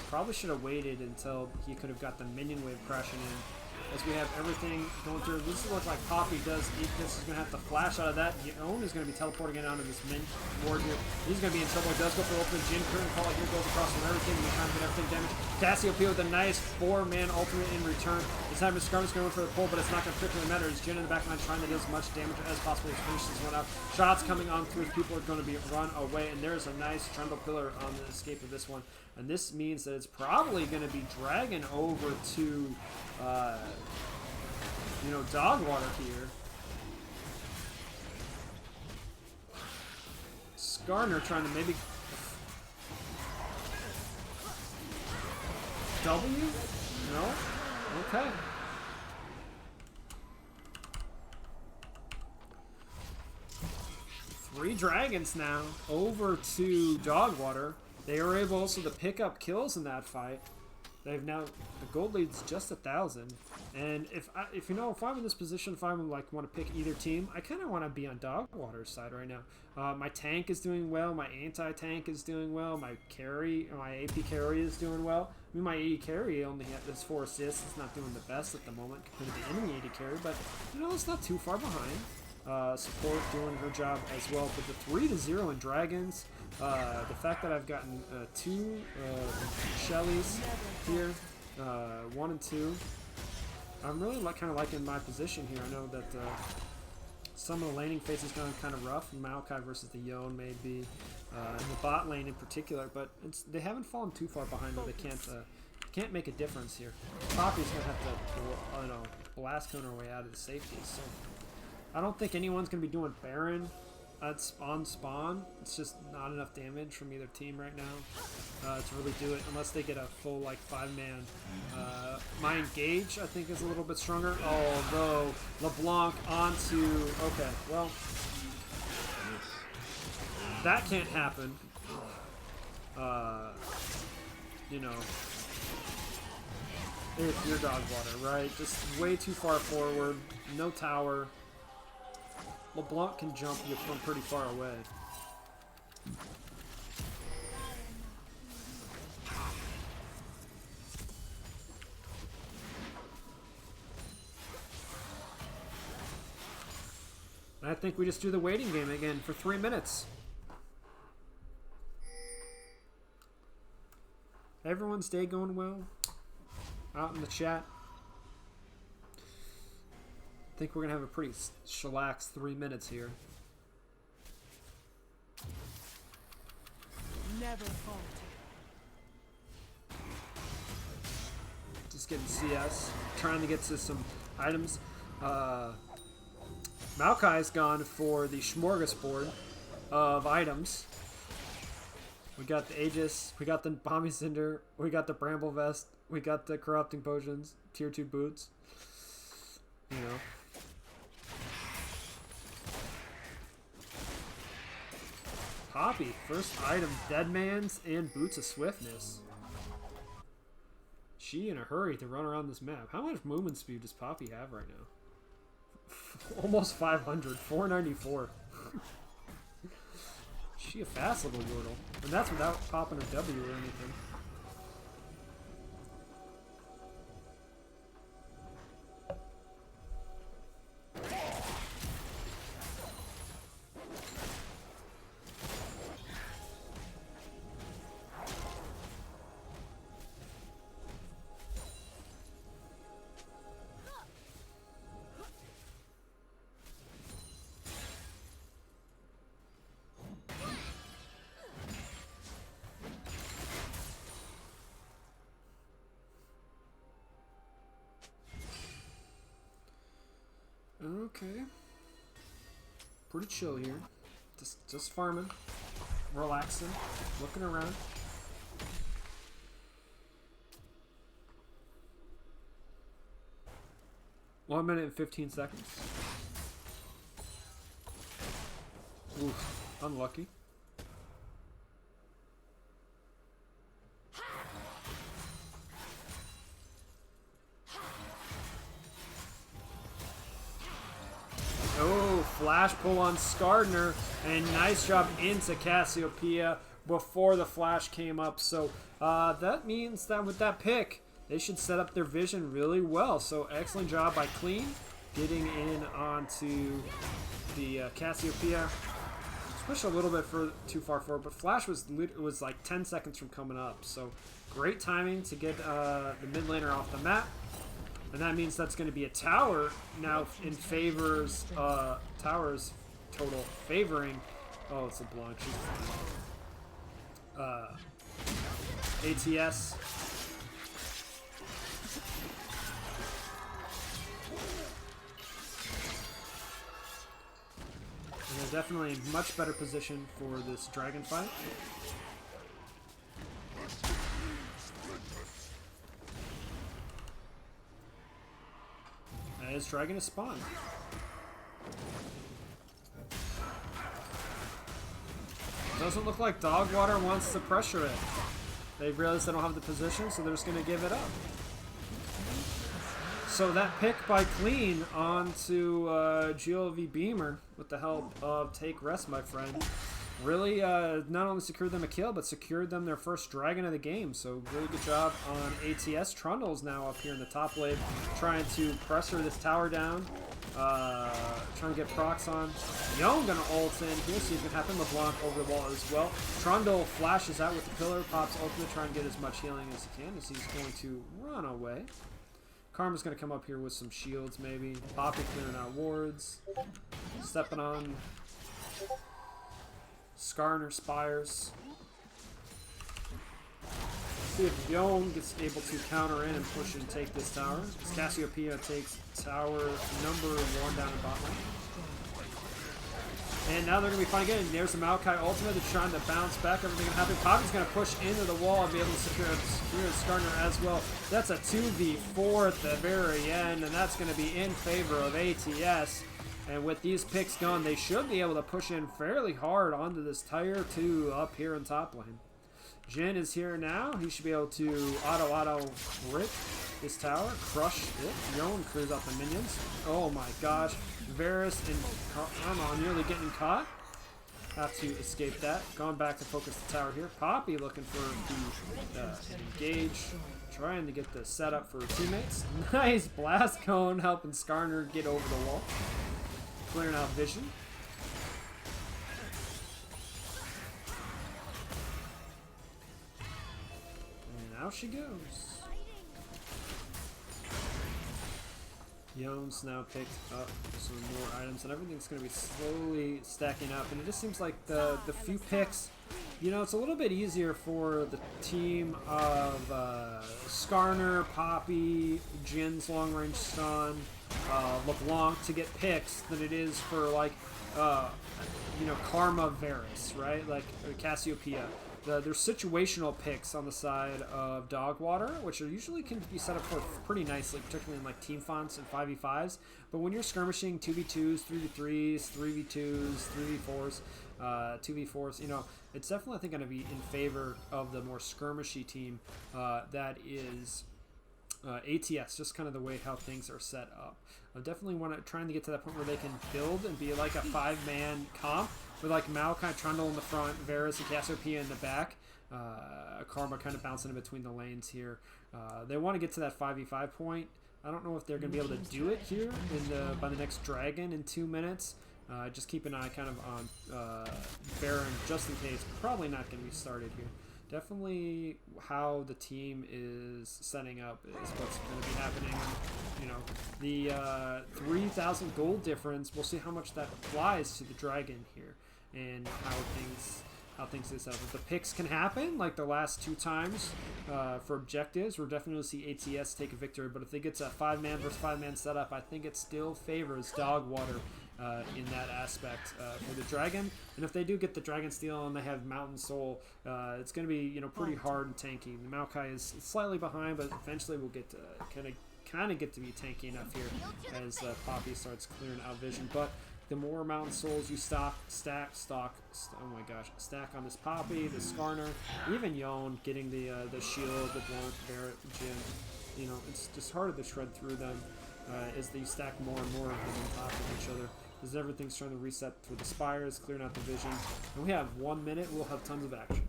Probably should have waited until he could have got the minion wave crashing in. As we have everything going through, this looks like Poppy does eat this. He's going to have to flash out of that. Yon is going to be teleporting it onto this min ward here. He's going to be in trouble. He does go for the ultimate. Jin curtain call here goes across from everything. We kind of get everything damaged. CasualEAL with a nice 4-man ultimate in return. This time Miss Scarlet's going for the pull, but it's not going to particularly matter. It's Jin in the back line trying to do as much damage as possible to finish this one out. Shots coming on through. People are going to be run away, and there's a nice Trundle pillar on the escape of this one. And this means that it's probably going to be Dragon over to Dogwater here. Skarner trying to maybe W? No? Okay. Three dragons now over to Dogwater. They were able also to pick up kills in that fight. They've now, the gold lead's just 1,000. And if I'm in this position, if I want to pick either team, I kind of want to be on Dogwater's side right now. My tank is doing well. My anti-tank is doing well. My AP carry is doing well. I mean, my AD carry only has 4 assists. It's not doing the best at the moment compared to the enemy AD carry, but it's not too far behind. Support doing her job as well. But the 3-0 in dragons, the fact that I've gotten 2 Shellys here, 1 and 2, I'm really kind of liking my position here. I know that some of the laning phase has gone kind of rough. Maokai versus the Yone maybe, in the bot lane in particular, but they haven't fallen too far behind where they can't make a difference here. Poppy's gonna have to blast cone her way out of the safety. So I don't think anyone's going to be doing Baron at spawn. It's just not enough damage from either team right now to really do it unless they get a full 5-man. My engage, I think, is a little bit stronger. Although LeBlanc onto... Okay, well, that can't happen. If you're Dogwater, right? Just way too far forward, no tower. LeBlanc can jump you from pretty far away. And I think we just do the waiting game again for 3 minutes. Everyone's day going well? Out in the chat. I think we're going to have a pretty chillax 3 minutes here. Never falter. Just getting CS. Trying to get to some items. Maokai's gone for the smorgasbord of items. We got the Aegis. We got the Bomby Cinder. We got the Bramble Vest. We got the Corrupting Potions. Tier 2 boots. Poppy, first item, Deadman's and Boots of Swiftness. She in a hurry to run around this map. How much movement speed does Poppy have right now? Almost 500, 494. She a fast little Yordle. And that's without popping a W or anything. Okay. Pretty chill here. Just farming. Relaxing. Looking around. One minute and 15 seconds. Oof. Unlucky. Flash pull on Skardner, and nice job into CasualEAL before the flash came up. So that means that with that pick, they should set up their vision really well. So excellent job by Clean getting in onto the CasualEAL. Push a little bit too far forward, but Flash was like 10 seconds from coming up. So great timing to get the mid laner off the map. And that means that's going to be a tower now in favors, towers total favoring. Oh, it's a Blanc. ATS. And then definitely much better position for this dragon fight. As dragon is spawned. Doesn't look like Dogwater wants to pressure it. They realize they don't have the position, so they're just going to give it up. So that pick by Clean onto GLV Beamer with the help of Take Rest, my friend, really not only secured them a kill, but secured them their first dragon of the game. So really good job on ATS. Trundle's now up here in the top lane, trying to pressure this tower down. Trying to get procs on. Young gonna ult in here, so you can have him LeBlanc over the wall as well. Trundle flashes out with the pillar, pops ultimate, trying to get as much healing as he can as he's going to run away. Karma's gonna come up here with some shields maybe. Poppy clearing out wards. Stepping on Skarner Spires. See if Yon gets able to counter in and push and take this tower. As CasualEAL takes tower number 1 down in bot lane. And now they're going to be fighting again. There's the Maokai ultimate. They're trying to bounce back. Everything can happen. Poppy's going to push into the wall and be able to secure Skarner as well. That's a 2v4 at the very end, and that's going to be in favor of ATS. And with these picks gone, they should be able to push in fairly hard onto this tier 2 up here in top lane. Jin is here now. He should be able to auto rip this tower, crush it. Yon clears out the minions. Oh my gosh. Varus and Karma nearly getting caught. Have to escape that. Going back to focus the tower here. Poppy looking for the engage. Trying to get the setup for teammates. Nice blast cone helping Skarner get over the wall. Clearing out vision. Out she goes. Yon's now picked up some more items, and everything's going to be slowly stacking up. And it just seems like the few picks, you know, it's a little bit easier for the team of Skarner, Poppy, Jin's long range stun, LeBlanc to get picks than it is for like, you know, Karma, Varus, right? Like CasualEAL. There's situational picks on the side of Dogwater, which are usually can be set up for pretty nicely, particularly in like team fonts and 5v5s. But when you're skirmishing 2v2s, 3v3s, 3v2s, 3v4s, 2v4s, you know, it's definitely I think going to be in favor of the more skirmishy team that is ATS, just kind of the way how things are set up. I definitely trying to get to that point where they can build and be like a 5-man comp with like Maokai Trundle in the front, Varus and CasualEAL in the back. Karma kind of bouncing in between the lanes here. They want to get to that 5v5 point. I don't know if they're going to be able to do it here by the next dragon in 2 minutes. Just keep an eye kind of on Baron just in case. Probably not going to be started here. Definitely how the team is setting up is what's going to be happening. You know, the 3,000 gold difference, we'll see how much that applies to the dragon here and how things is set up. If the picks can happen, like the last 2 times for objectives, we're definitely going to see ATS take a victory. But if they get to a 5-man versus 5-man setup, I think it still favors Dogwater in that aspect for the dragon. And if they do get the dragon steal and they have Mountain Soul, it's going to be, you know, pretty hard and tanky. The Maokai is slightly behind, but eventually we'll get to kind of get to be tanky enough here as Poppy starts clearing out vision. But the more Mountain Souls you stack on this Poppy, the Skarner, even Yon getting the shield, the Blunt, Barrett, Jin, you know, it's just harder to shred through them as they stack more and more of them on top of each other. As everything's trying to reset for the Spires, clearing out the vision. And we have 1 minute, we'll have tons of action.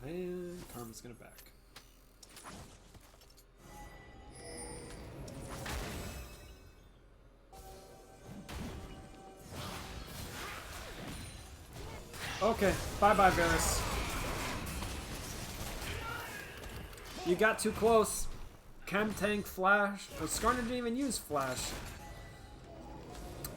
And Karma's gonna back. Okay, bye-bye, Varus. You got too close. Chem tank flash. Well, Skarner didn't even use flash.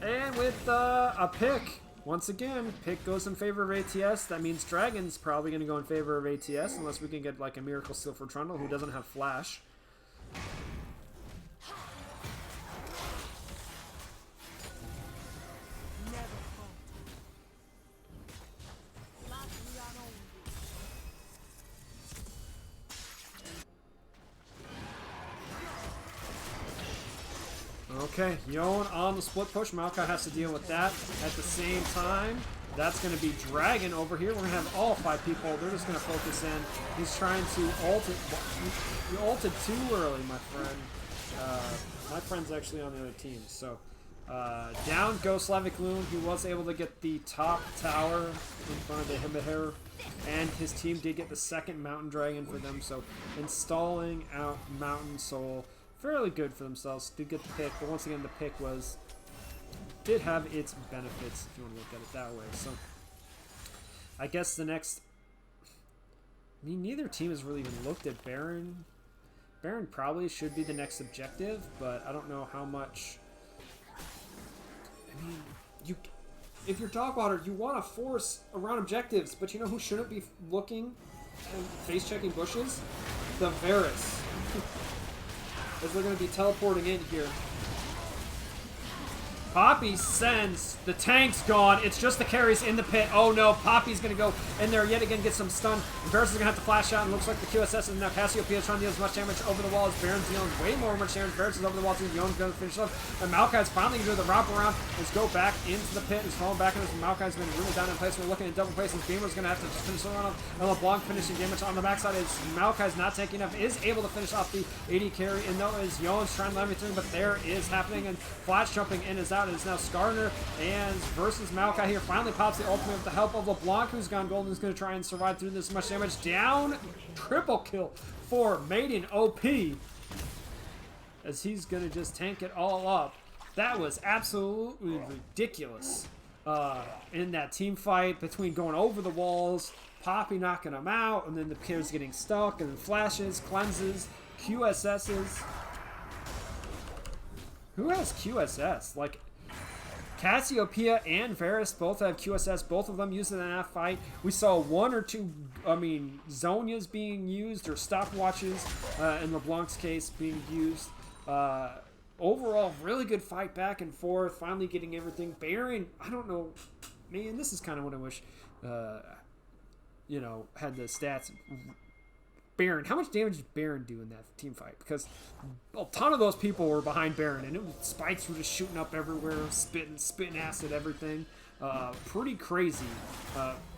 And with a pick, once again, pick goes in favor of ATS. That means Dragon's probably going to go in favor of ATS unless we can get like a Miracle Seal for Trundle, who doesn't have Flash. Okay, Yon on the split push. Maokai has to deal with that. At the same time, that's going to be Dragon over here. We're going to have all 5 people. They're just going to focus in. He's trying to ult it. You ulted too early, my friend. My friend's actually on the other team. So, down goes Slavic Loon. He was able to get the top tower in front of the Himbeher. And his team did get the second Mountain Dragon for them. So, installing out Mountain Soul. Fairly good for themselves. Did get the pick, but once again, the pick did have its benefits, if you want to look at it that way. So, I guess the next... I mean, neither team has really even looked at Baron. Baron probably should be the next objective, but I don't know how much... I mean, if you're Dogwater, you want to force around objectives, but you know who shouldn't be looking and face-checking bushes? The Varus. As they're going to be teleporting in here. Poppy sends. The tank's gone. It's just the carries in the pit. Oh no, Poppy's going to go in there yet again, get some stun. Varus is going to have to flash out, and looks like the QSS is now CasualEAL trying to deal as much damage over the wall as Baron's dealing way more much damage. Varus is over the wall too. Yon's going to finish up. And Maokai's finally going to do the wrap around. Let's go back into the pit. He's falling back into this. Maokai's been really down in place. We're looking at double places. Beamer's going to have to finish the run off. And LeBlanc finishing damage on the backside is Maokai's not taking enough. Is able to finish off the AD carry. And no, is Yon's trying to let everything, but there is happening. And Flash jumping in is out. It is now Skarner and versus Maokai here. Finally pops the ultimate with the help of LeBlanc, who's gone golden. Is going to try and survive through this much damage. Down. Triple kill for Maiden OP. As he's going to just tank it all up. That was absolutely ridiculous. In that team fight between going over the walls, Poppy knocking him out, and then the players getting stuck, and then flashes, cleanses, QSSs. Who has QSS? Like, CasualEAL and Varus both have QSS. Both of them used it in that fight. We saw 1 or 2, Zonias being used, or stopwatches, in LeBlanc's case, being used. Overall, really good fight back and forth. Finally getting everything. Baron, I don't know. Man, this is kind of what I wish, had the stats. Baron, how much damage did Baron do in that team fight? Because a ton of those people were behind Baron, and spikes were just shooting up everywhere, spitting acid, everything. Pretty crazy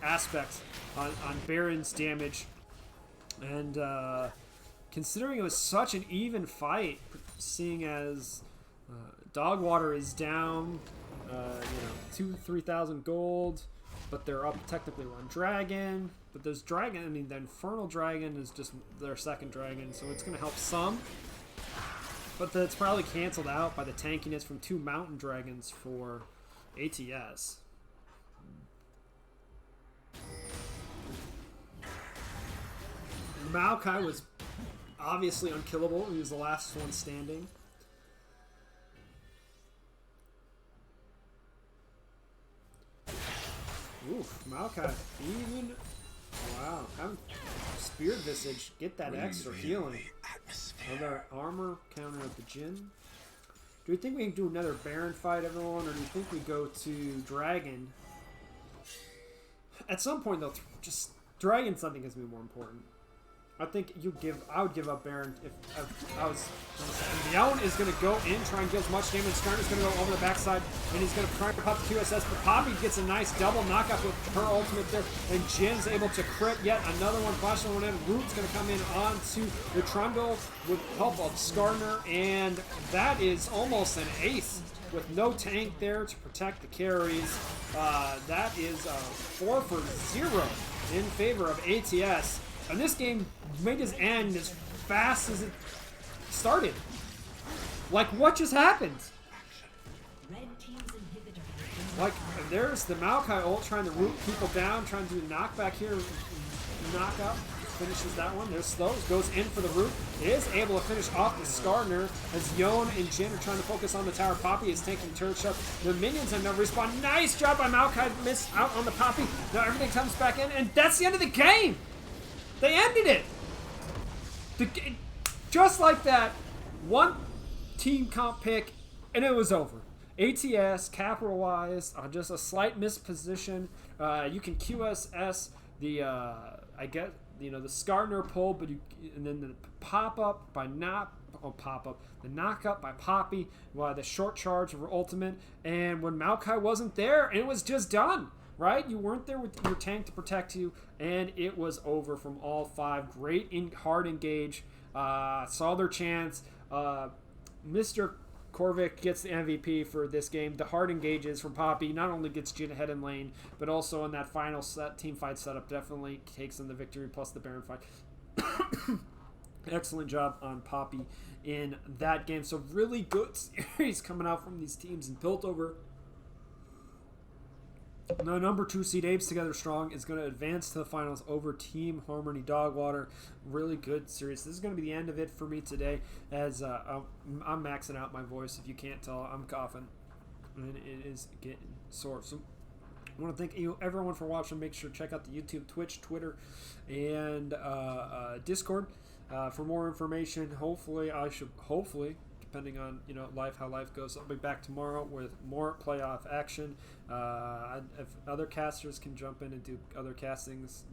aspects on Baron's damage. And considering it was such an even fight, seeing as Dogwater is down, 2,000-3,000 gold, but they're up technically on Dragon. But there's Dragon, the Infernal Dragon is just their second Dragon, so it's going to help some. But that's probably canceled out by the tankiness from 2 Mountain Dragons for ATS. Maokai was obviously unkillable. He was the last one standing. Oof, Maokai even... Wow, Spirit Visage, get that extra healing. Another armor counter at the Jin. Do we think we can do another Baron fight, everyone, or do you think we go to Dragon? At some point, though, just Dragon's something is going to be more important. I think I would give up Baron if I was. Leon is going to go in, try and deal as much damage. Skarner's going to go over the backside, and he's going to try to pop the QSS. But Poppy gets a nice double knockout with her ultimate there, and Jin's able to crit yet another one. Flashing one in. Root's going to come in onto the Trundle with help of Skarner, and that is almost an ace with no tank there to protect the carries. That is 4 for 0 in favor of ATS. And this game made his end as fast as it started. Like, what just happened? Like, there's the Maokai ult trying to root people down, trying to do the knockback here, knock up. finishes that one. There's Slows, goes in for the root, is able to finish off the Skarner as Yon and Jin are trying to focus on the tower. Poppy is taking turret shot. The minions have no respawn. Nice job by Maokai, missed out on the Poppy. Now everything comes back in, and that's the end of the game. They ended it. Just like that, one team comp pick, and it was over. ATS, capitalized, just a slight misposition. You can QSS the, I guess, the Skarner pull, but and then the pop-up by the knock-up by Poppy, the short charge of her ultimate, and when Maokai wasn't there, it was just done. Right? You weren't there with your tank to protect you, and it was over from all 5. Great hard engage. Saw their chance. Mr. Korvik gets the MVP for this game. The hard engages from Poppy. Not only gets Jin ahead in lane, but also in that final team fight setup definitely takes them the victory, plus the Baron fight. Excellent job on Poppy in that game. So really good series coming out from these teams in Piltover. The number 2 seed Apes Together Strong is going to advance to the finals over Team Harmony Dogwater. Really good series. This is going to be the end of it for me today, as I'm maxing out my voice. If you can't tell, I'm coughing, and it is getting sore. So I want to thank everyone for watching. Make sure to check out the YouTube, Twitch, Twitter, and Discord for more information. Hopefully, depending on how life goes, I'll be back tomorrow with more playoff action. If other casters can jump in and do other castings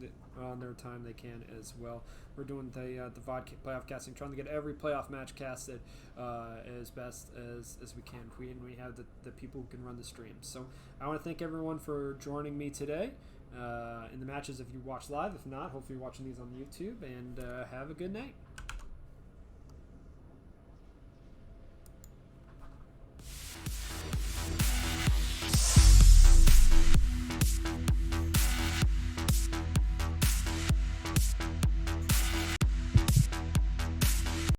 on their time, they can as well. We're doing the VOD playoff casting, trying to get every playoff match casted as best as we can. We have the people who can run the stream. So I want to thank everyone for joining me today in the matches if you watch live. If not, hopefully you're watching these on YouTube, and have a good night.